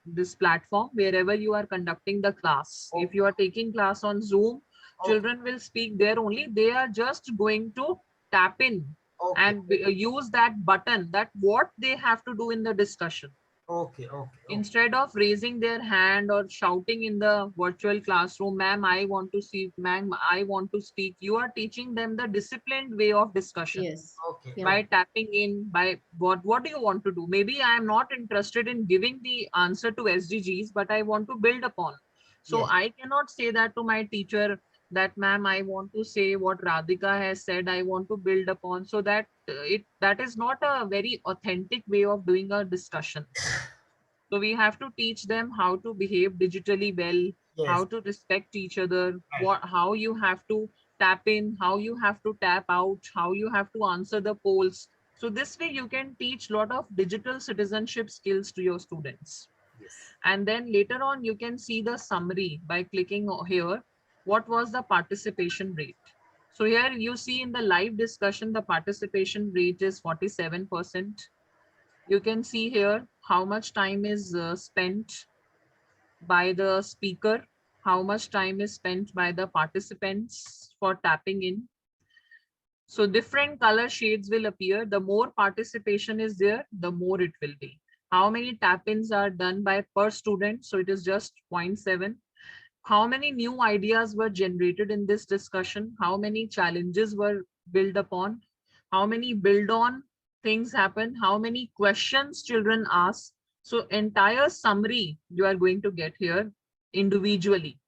this platform, wherever you are conducting the class. If you are taking class on Zoom, Okay. children will speak there only. They are just going to tap in Okay. and use that button, that what they have to do in the discussion. Okay. Okay. Instead of raising their hand or shouting in the virtual classroom, ma'am, I want to speak, ma'am, I want to speak, you are teaching them the disciplined way of discussion. yes. Okay. Yeah. By tapping in, by what do you want to do? Maybe I am not interested in giving the answer to SDGs, but I want to build upon. So Yes. I cannot say that to my teacher that, ma'am, I want to say what Radhika has said, I want to build upon. So that that is not a very authentic way of doing a discussion. So we have to teach them how to behave digitally well, how Yes. to respect each other, Right. how you have to tap in, how you have to tap out, how you have to answer the polls. So this way you can teach a lot of digital citizenship skills to your students. Yes. And then later on, you can see the summary by clicking here. What was the participation rate? So here you see in the live discussion, the participation rate is 47%. You can see here how much time is spent by the speaker, how much time is spent by the participants for tapping in. So different color shades will appear. The more participation is there, the more it will be. How many tap-ins are done by per student? So it is just 0.7. How many new ideas were generated in this discussion? How many challenges were built upon? How many build on things happen? How many questions children ask? So entire summary you are going to get here individually.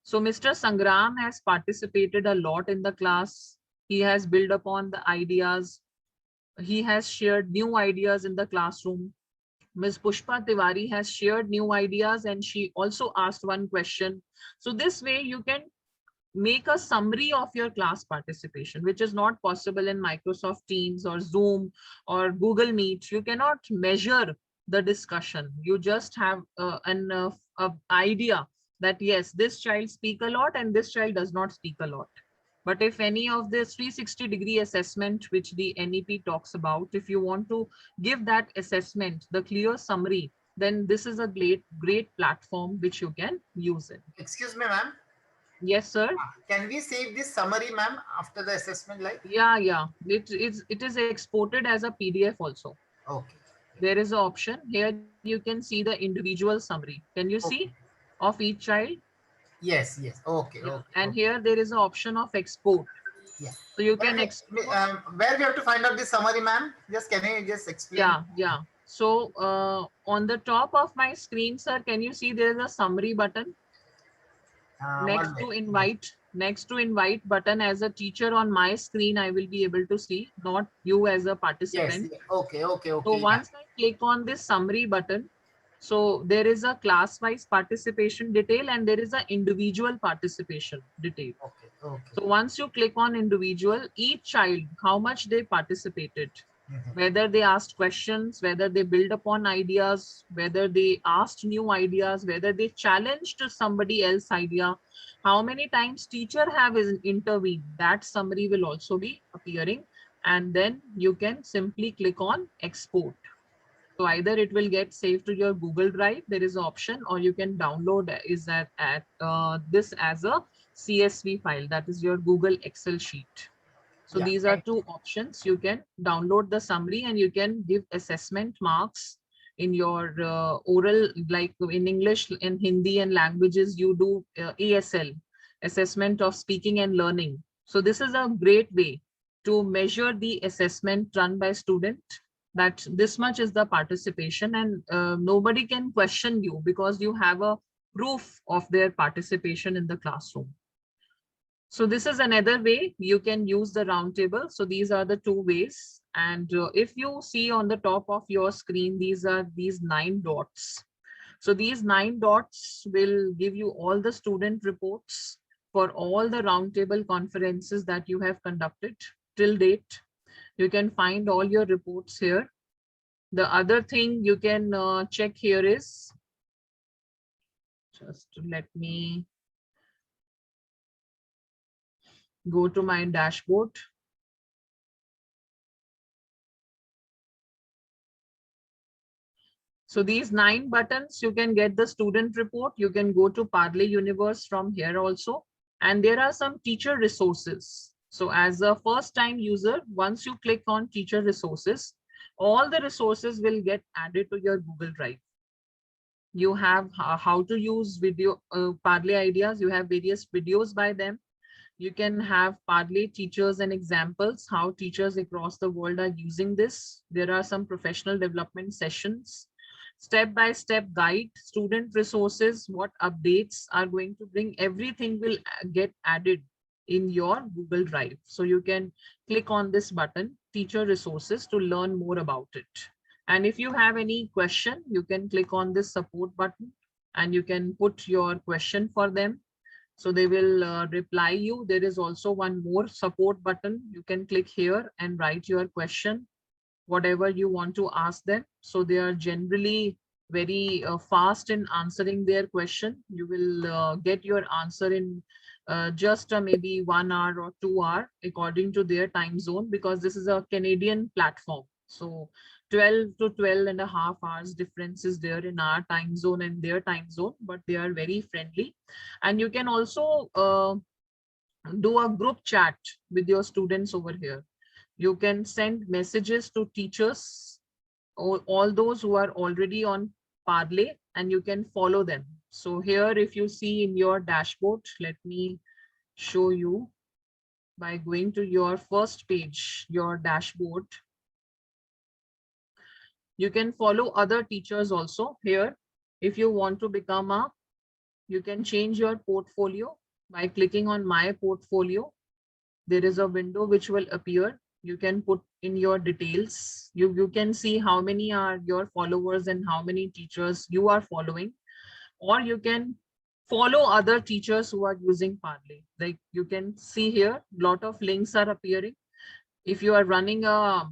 So Mr. Sangram has participated a lot in the class. He has built upon the ideas. He has shared new ideas in the classroom. Ms. Pushpa Tiwari has shared new ideas and she also asked one question. So this way you can make a summary of your class participation, which is not possible in Microsoft Teams or Zoom or Google Meet. You cannot measure the discussion. You just have an idea that yes, this child speak a lot and this child does not speak a lot. But if any of this 360-degree assessment, which the NEP talks about, if you want to give that assessment, the clear summary, then this is a great platform which you can use it. Excuse me, ma'am. Yes, sir. Can we save this summary, ma'am, after the assessment, like? Yeah. It is exported as a PDF also. Okay. There is an option here. You can see the individual summary. Can you see Okay. of each child? Yes. Yes. Okay. Yeah. Okay. And Okay. here there is an option of export. Yeah. So you Where can export. where we have to find out this summary, ma'am? Just can you just explain? Yeah. So on the top of my screen, sir, can you see there is a summary button? One minute. Next to invite button. As a teacher on my screen, I will be able to see, not you as a Yes. participant. Yes. Okay. Okay. So Okay. once I click on this summary button, so there is a class-wise participation detail and there is a individual participation detail. Yeah. Okay. Okay. So once you click on individual, each child, how much they participated, Mhm. whether they asked questions, whether they build upon ideas, whether they asked new ideas, whether they challenged somebody else's idea, how many times teacher have intervened, that summary will also be appearing. And then you can simply click on export. So either it will get saved to your Google Drive, there is an option, or you can download is that at this as a CSV file, that is your Google Excel sheet. So Yeah. these are two options. You can download the summary and you can give assessment marks in your oral, like in English, in Hindi and languages, you do ESL, assessment of speaking and learning. So this is a great way to measure the assessment run by student, that this much is the participation, and nobody can question you because you have a proof of their participation in the classroom. So this is another way you can use the roundtable. So these are the two ways. And if you see on the top of your screen, these are these 9 dots. So these 9 dots will give you all the student reports for all the roundtable conferences that you have conducted till date. You can find all your reports here. The other thing you can check here is, just let me go to my dashboard. So these 9 buttons, you can get the student report. You can go to Parley Universe from here also. And there are some teacher resources. So as a first time user, once you click on teacher resources, all the resources will get added to your Google Drive. You have how to use video Parley ideas. You have various videos by them. You can have Parley teachers and examples, how teachers across the world are using this. There are some professional development sessions, step-by-step guide, student resources, what updates are going to bring. Everything will get added in your Google Drive. So you can click on this button, teacher resources, to learn more about it. And if you have any question, you can click on this support button and you can put your question for them. So they will reply you. There is also one more support button. You can click here and write your question, whatever you want to ask them. So they are generally very fast in answering their question. You will get your answer in just maybe 1 hour or 2 hours according to their time zone, because this is a Canadian platform. So 12 to 12 and a half hours difference is there in our time zone and their time zone, but they are very friendly. And you can also do a group chat with your students over here. You can send messages to teachers, all those who are already on Parley, and you can follow them. So here, if you see in your dashboard, let me show you by going to your first page, your dashboard. You can follow other teachers also here. If you want to become you can change your portfolio by clicking on my portfolio. There is a window which will appear. You can put in your details. You can see how many are your followers and how many teachers you are following. Or you can follow other teachers who are using Parley. Like you can see here, a lot of links are appearing. If you are running a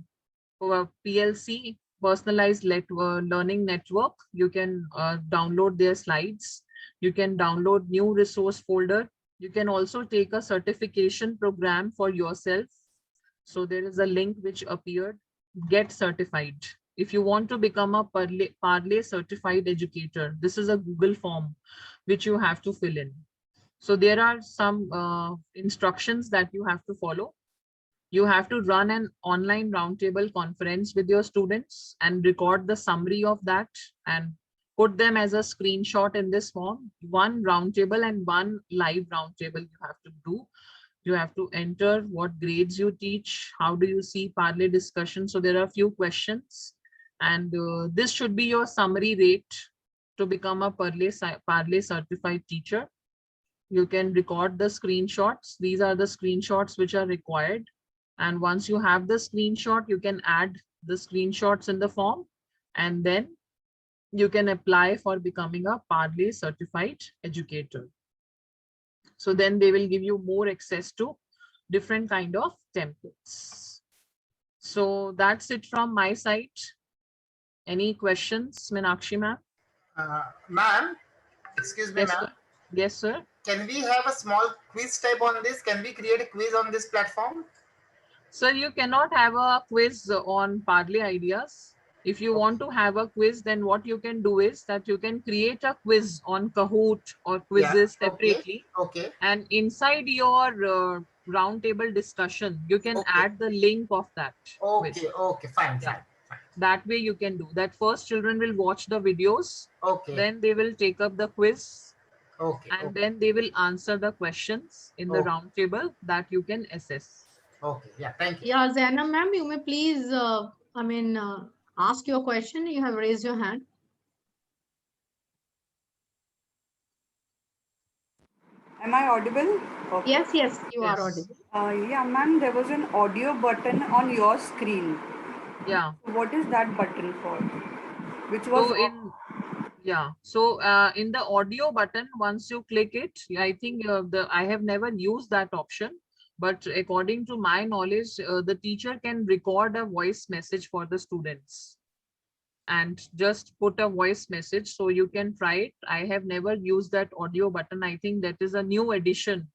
PLC, personalized learning network, you can download their slides. You can download new resource folder. You can also take a certification program for yourself. So there is a link which appeared, get certified. If you want to become a Parley certified educator, this is a Google form which you have to fill in. So there are some instructions that you have to follow. You have to run an online roundtable conference with your students and record the summary of that and put them as a screenshot in this form. One roundtable and one live roundtable you have to do. You have to enter what grades you teach, how do you see Parley discussion. So there are a few questions, and this should be your summary rate to become a Parley certified teacher. You can record the screenshots. These are the screenshots which are required. And once you have the screenshot, you can add the screenshots in the form, and then you can apply for becoming a Parley certified educator. So then they will give you more access to different kind of templates. So that's it from my side. Any questions, Meenakshi ma'am? Ma'am, excuse me, Yes, ma'am. sir. Yes, sir. Can we have a small quiz type on this? Can we create a quiz on this platform? Sir, you cannot have a quiz on Parley ideas. If you want to have a quiz, then what you can do is that you can create a quiz on Kahoot or quizzes separately. Okay. And inside your roundtable discussion, you can add the link of that quiz. Okay, fine. That way you can do that. First, children will watch the videos. Then they will take up the quiz. And then they will answer the questions in the roundtable that you can assess. Okay, yeah, thank you. Yeah, Zainab ma'am, you may please, ask your question. You have raised your hand. Am I audible? Okay. Yes, yes, you are Yes. audible. Yeah, ma'am, there was an audio button on your screen. Yeah. What is that button for? Which was So in the audio button, once you click it, I think I have never used that option, but according to my knowledge, the teacher can record a voice message for the students and just put a voice message, so you can try it. I have never used that audio button. I think that is a new addition,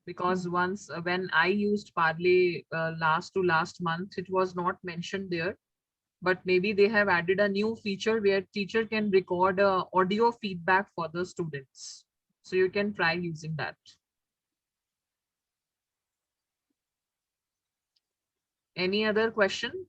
because once when I used Parley last month, it was not mentioned there, but maybe they have added a new feature where teacher can record audio feedback for the students. So you can try using that. Any other question?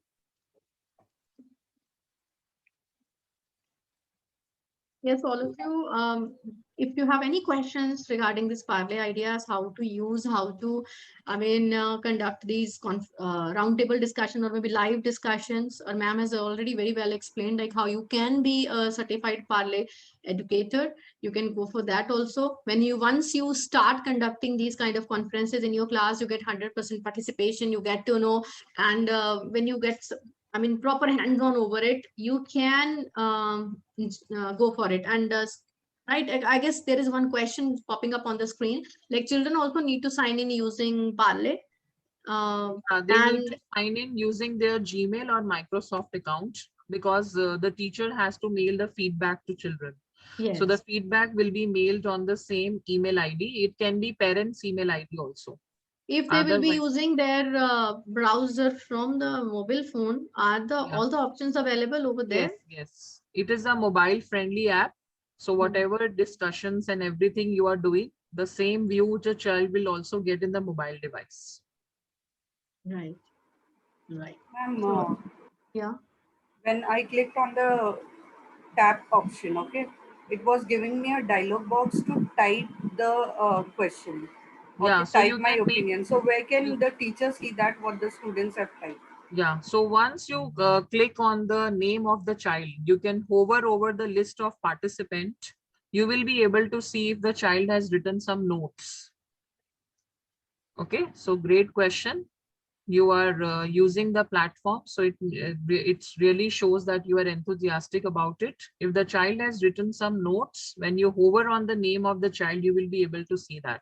Yes, all of you. If you have any questions regarding this Parley ideas, how to use, how to, conduct these roundtable discussion or maybe live discussions, or ma'am has already very well explained like how you can be a certified Parley educator. You can go for that also. Once you start conducting these kind of conferences in your class, you get 100% participation. You get to know, and when you get proper hands-on over it, you can go for it. And right, I guess there is one question popping up on the screen. Like children also need to sign in using Parley. They need And to sign in using their Gmail or Microsoft account, because the teacher has to mail the feedback to children. So the yes, feedback will be mailed on the same email ID. It can be parents' email ID also. if they will be Otherwise, using their browser from the mobile phone, are the yeah. all the options available over there? Yes, yes. It is a mobile friendly app. So Hmm. whatever discussions and everything you are doing, the same view the child will also get in the mobile device. Right, right. ma'am, So yeah. when I clicked on the tap option, okay, it was giving me a dialog box to type the question or Yeah, to so type you my can make opinion. So where you can the teacher see that what the students have typed? yeah. So once you click on the name of the child, you can hover over the list of participant. You will be able to see if the child has written some notes. Okay, so great question. You are using the platform, so it really shows that you are enthusiastic about it. If the child has written some notes, when you hover on the name of the child, you will be able to see that.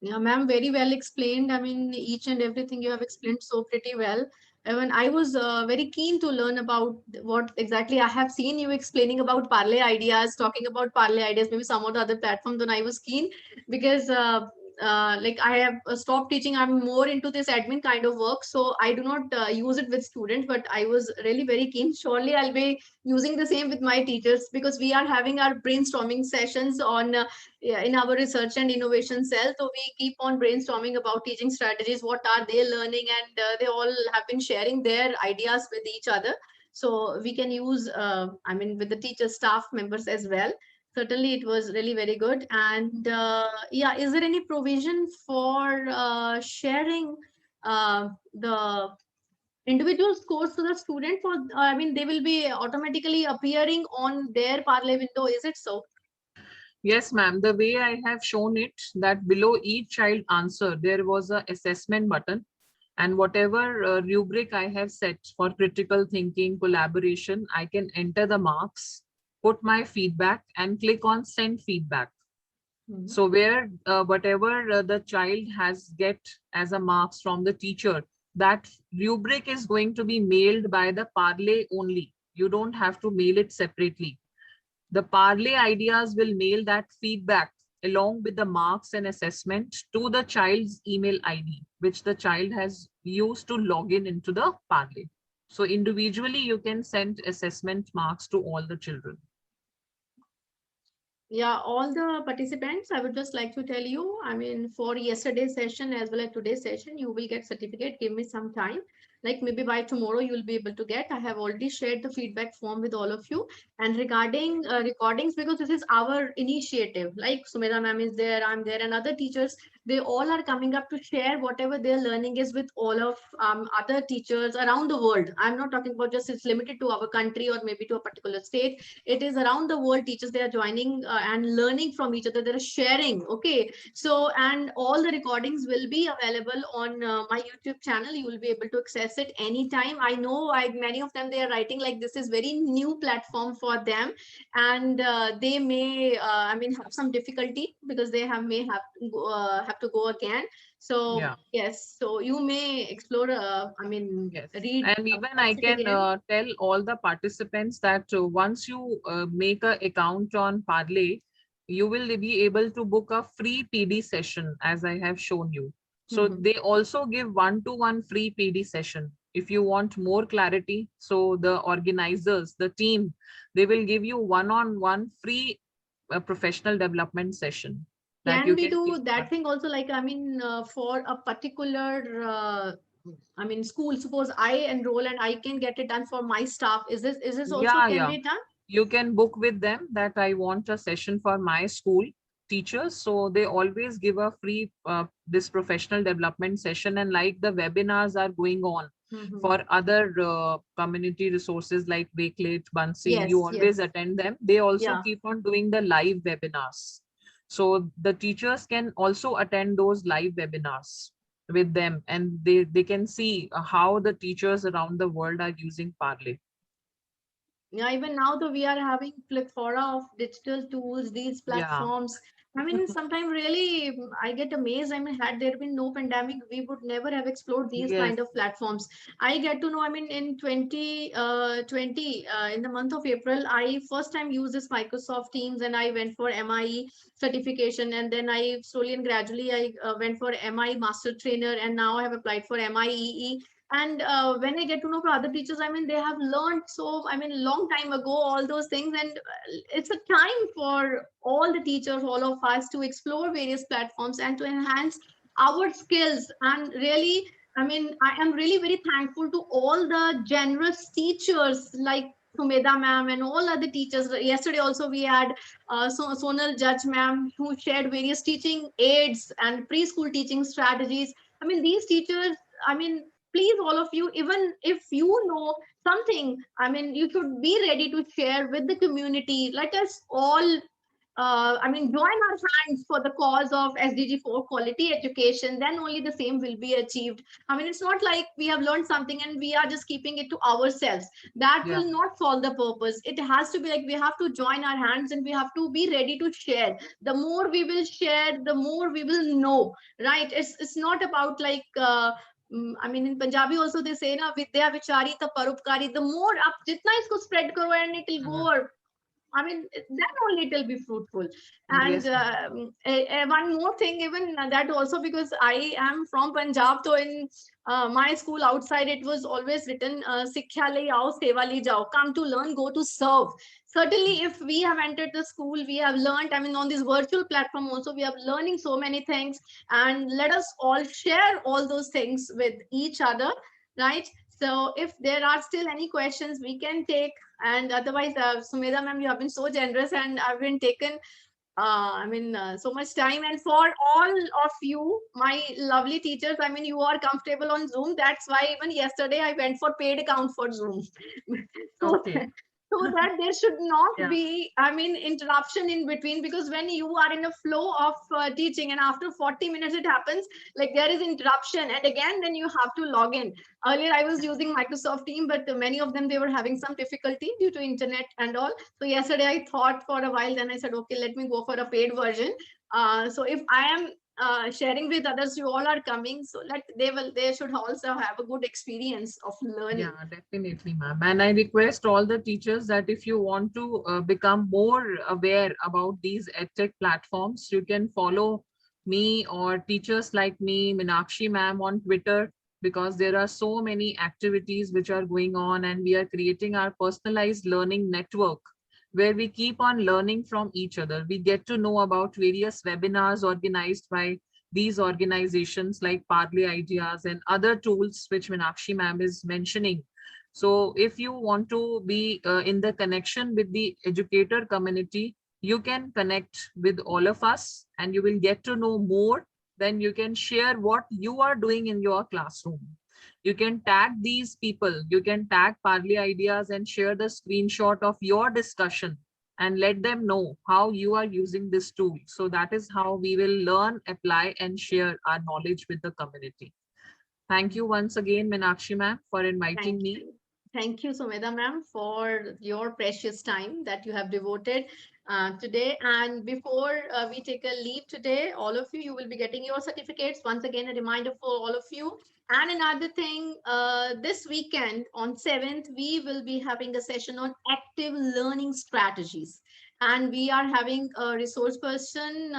Yeah, ma'am, very well explained. I mean, each and everything you have explained so pretty well. When I was very keen to learn about what exactly I have seen you explaining about Parley ideas, talking about Parley ideas, maybe some of the other platforms, then I was keen because like I have stopped teaching. I'm more into this admin kind of work, so I do not use it with students, but I was really very keen. Surely I'll be using the same with my teachers, because we are having our brainstorming sessions on yeah, in our research and innovation cell. So we keep on brainstorming about teaching strategies, what are they learning, and they all have been sharing their ideas with each other. So we can use, with the teacher staff members as well. Certainly, it was really very good. And yeah, is there any provision for sharing the individual scores to the student? For they will be automatically appearing on their Parley window. Is it so? Yes, ma'am. The way I have shown it, that below each child answer, there was a assessment button. And whatever rubric I have set for critical thinking, collaboration, I can enter the marks, put my feedback, and click on send feedback. Mhm. So where whatever the child has get as a marks from the teacher, that rubric is going to be mailed by the Parley only. You don't have to mail it separately. The Parley ideas will mail that feedback along with the marks and assessment to the child's email ID, which the child has used to log in into the Parley. So individually, you can send assessment marks to all the children. Yeah, all the participants, I would just like to tell you, for yesterday's session as well as today's session, you will get certificate. Give me some time. like maybe by tomorrow you'll be able to get. I have already shared the feedback form with all of you. And regarding recordings, because this is our initiative, like Sumedha ma'am is there, I'm there, and other teachers, they all are coming up to share whatever their learning is with all of other teachers around the world. I'm not talking about just it's limited to our country or maybe to a particular state. It is around the world. Teachers, they are joining and learning from each other. They're sharing. Okay. So, and all the recordings will be available on my YouTube channel. You will be able to access it anytime. I know many of them, they are writing like this is very new platform for them, and they may, I mean, have some difficulty because they may have to go again. So Yeah. yes, so you may explore. I mean, Yes, read. and even I watch it can again. tell all the participants that once you make an account on Parley, you will be able to book a free PD session, as I have shown you. So Mhm. they also give one-to-one free PD session. If you want more clarity, so the organizers, the team, they will give you one-on-one free professional development session that Can you we can keep do that on. thing also? Like, I mean, for a particular, I mean, school. Suppose I enroll and I can get it done for my staff. Is this also Yeah, can yeah. be done? You can book with them that I want a session for my school teachers. So they always give a free this professional development session, and like the webinars are going on Mhm. for other community resources like Wakelet, Bansi, you Yes, always yes, attend them. They also yeah. keep on doing the live webinars. So the teachers can also attend those live webinars with them, and they can see how the teachers around the world are using Parley. Yeah, even now though we are having plethora of digital tools, these Yeah. platforms. I mean, sometimes really I get amazed. I mean, had there been no pandemic, we would never have explored these Yes. kind of platforms. I get to know, I mean, in 2020, in the month of April, I first time used this Microsoft Teams, and I went for MIE certification. And then I slowly and gradually, I went for MI Master Trainer, and now I have applied for MIEE. And when I get to know from other teachers, I mean, they have learned so, I mean, long time ago, all those things. And it's a time for all the teachers, all of us, to explore various platforms and to enhance our skills. And really, I mean, I am really very thankful to all the generous teachers like Sumedha ma'am and all other teachers. Yesterday also we had Sonal Judge ma'am, who shared various teaching aids and preschool teaching strategies. I mean, these teachers, I mean, please, all of you, even if you know something, I mean, you should be ready to share with the community. Let us all, I mean, join our hands for the cause of SDG 4 quality education. Then only the same will be achieved. I mean, it's not like we have learned something and we are just keeping it to ourselves. That Yeah. will not solve the purpose. It has to be like we have to join our hands and we have to be ready to share. The more we will share, the more we will know, right? It's not about like, I mean, in Punjabi also they say na vidya vichari ta parupkari. The more up jitna isko spread karo and it will Mhm. go. I mean, then only it will be fruitful. And Yes, ma'am. one more thing, even that also, because I am from Punjab, so in my school outside, it was always written, Sikhya le aao, seva le jao. Come to learn, go to serve. Certainly, if we have entered the school, we have learned, I mean, on this virtual platform also, we are learning so many things. And let us all share all those things with each other, right? So if there are still any questions, we can take. And otherwise, Sumedha ma'am, you have been so generous and I've been taken, I mean, so much time. And for all of you, my lovely teachers, I mean, you are comfortable on Zoom. That's why even yesterday I went for paid account for Zoom. so, Okay. so that there should not Yeah. be, I mean, interruption in between, because when you are in a flow of teaching and after 40 minutes it happens, like there is interruption. And again, then you have to log in. Earlier, I was using Microsoft Team, but many of them, they were having some difficulty due to internet and all. So yesterday I thought for a while, then I said, okay, let me go for a paid version. So if I am sharing with others, you all are coming, so they should also have a good experience of learning. Yeah, definitely, ma'am. And I request all the teachers that if you want to become more aware about these edtech platforms, you can follow me or teachers like me, Meenakshi ma'am, on Twitter, because there are so many activities which are going on, and we are creating our personalized learning network where we keep on learning from each other. We get to know about various webinars organized by these organizations like Parley Ideas and other tools which Meenakshi ma'am is mentioning. So if you want to be in the connection with the educator community, you can connect with all of us and you will get to know more. Then you can share what you are doing in your classroom. You can tag these people, you can tag Parley Ideas and share the screenshot of your discussion and let them know how you are using this tool. So that is how we will learn, apply and share our knowledge with the community. Thank you once again, Meenakshi ma'am, for inviting me. Thank you, Sumedha ma'am, for your precious time that you have devoted today. And before we take a leave today, all of you, you will be getting your certificates. Once again, a reminder for all of you. And another thing, this weekend on 7th, we will be having a session on active learning strategies. And we are having a resource person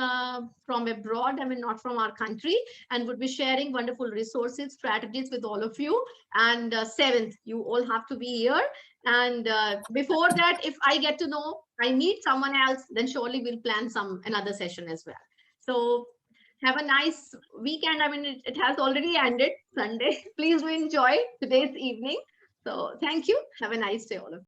from abroad, I mean, not from our country, and would be sharing wonderful resources, strategies with all of you. And 7th, you all have to be here. And before that, if I get to know I need someone else, then surely we'll plan another session as well. So have a nice weekend. I mean, it has already ended Sunday. Please do enjoy today's evening. So thank you. Have a nice day, all of you.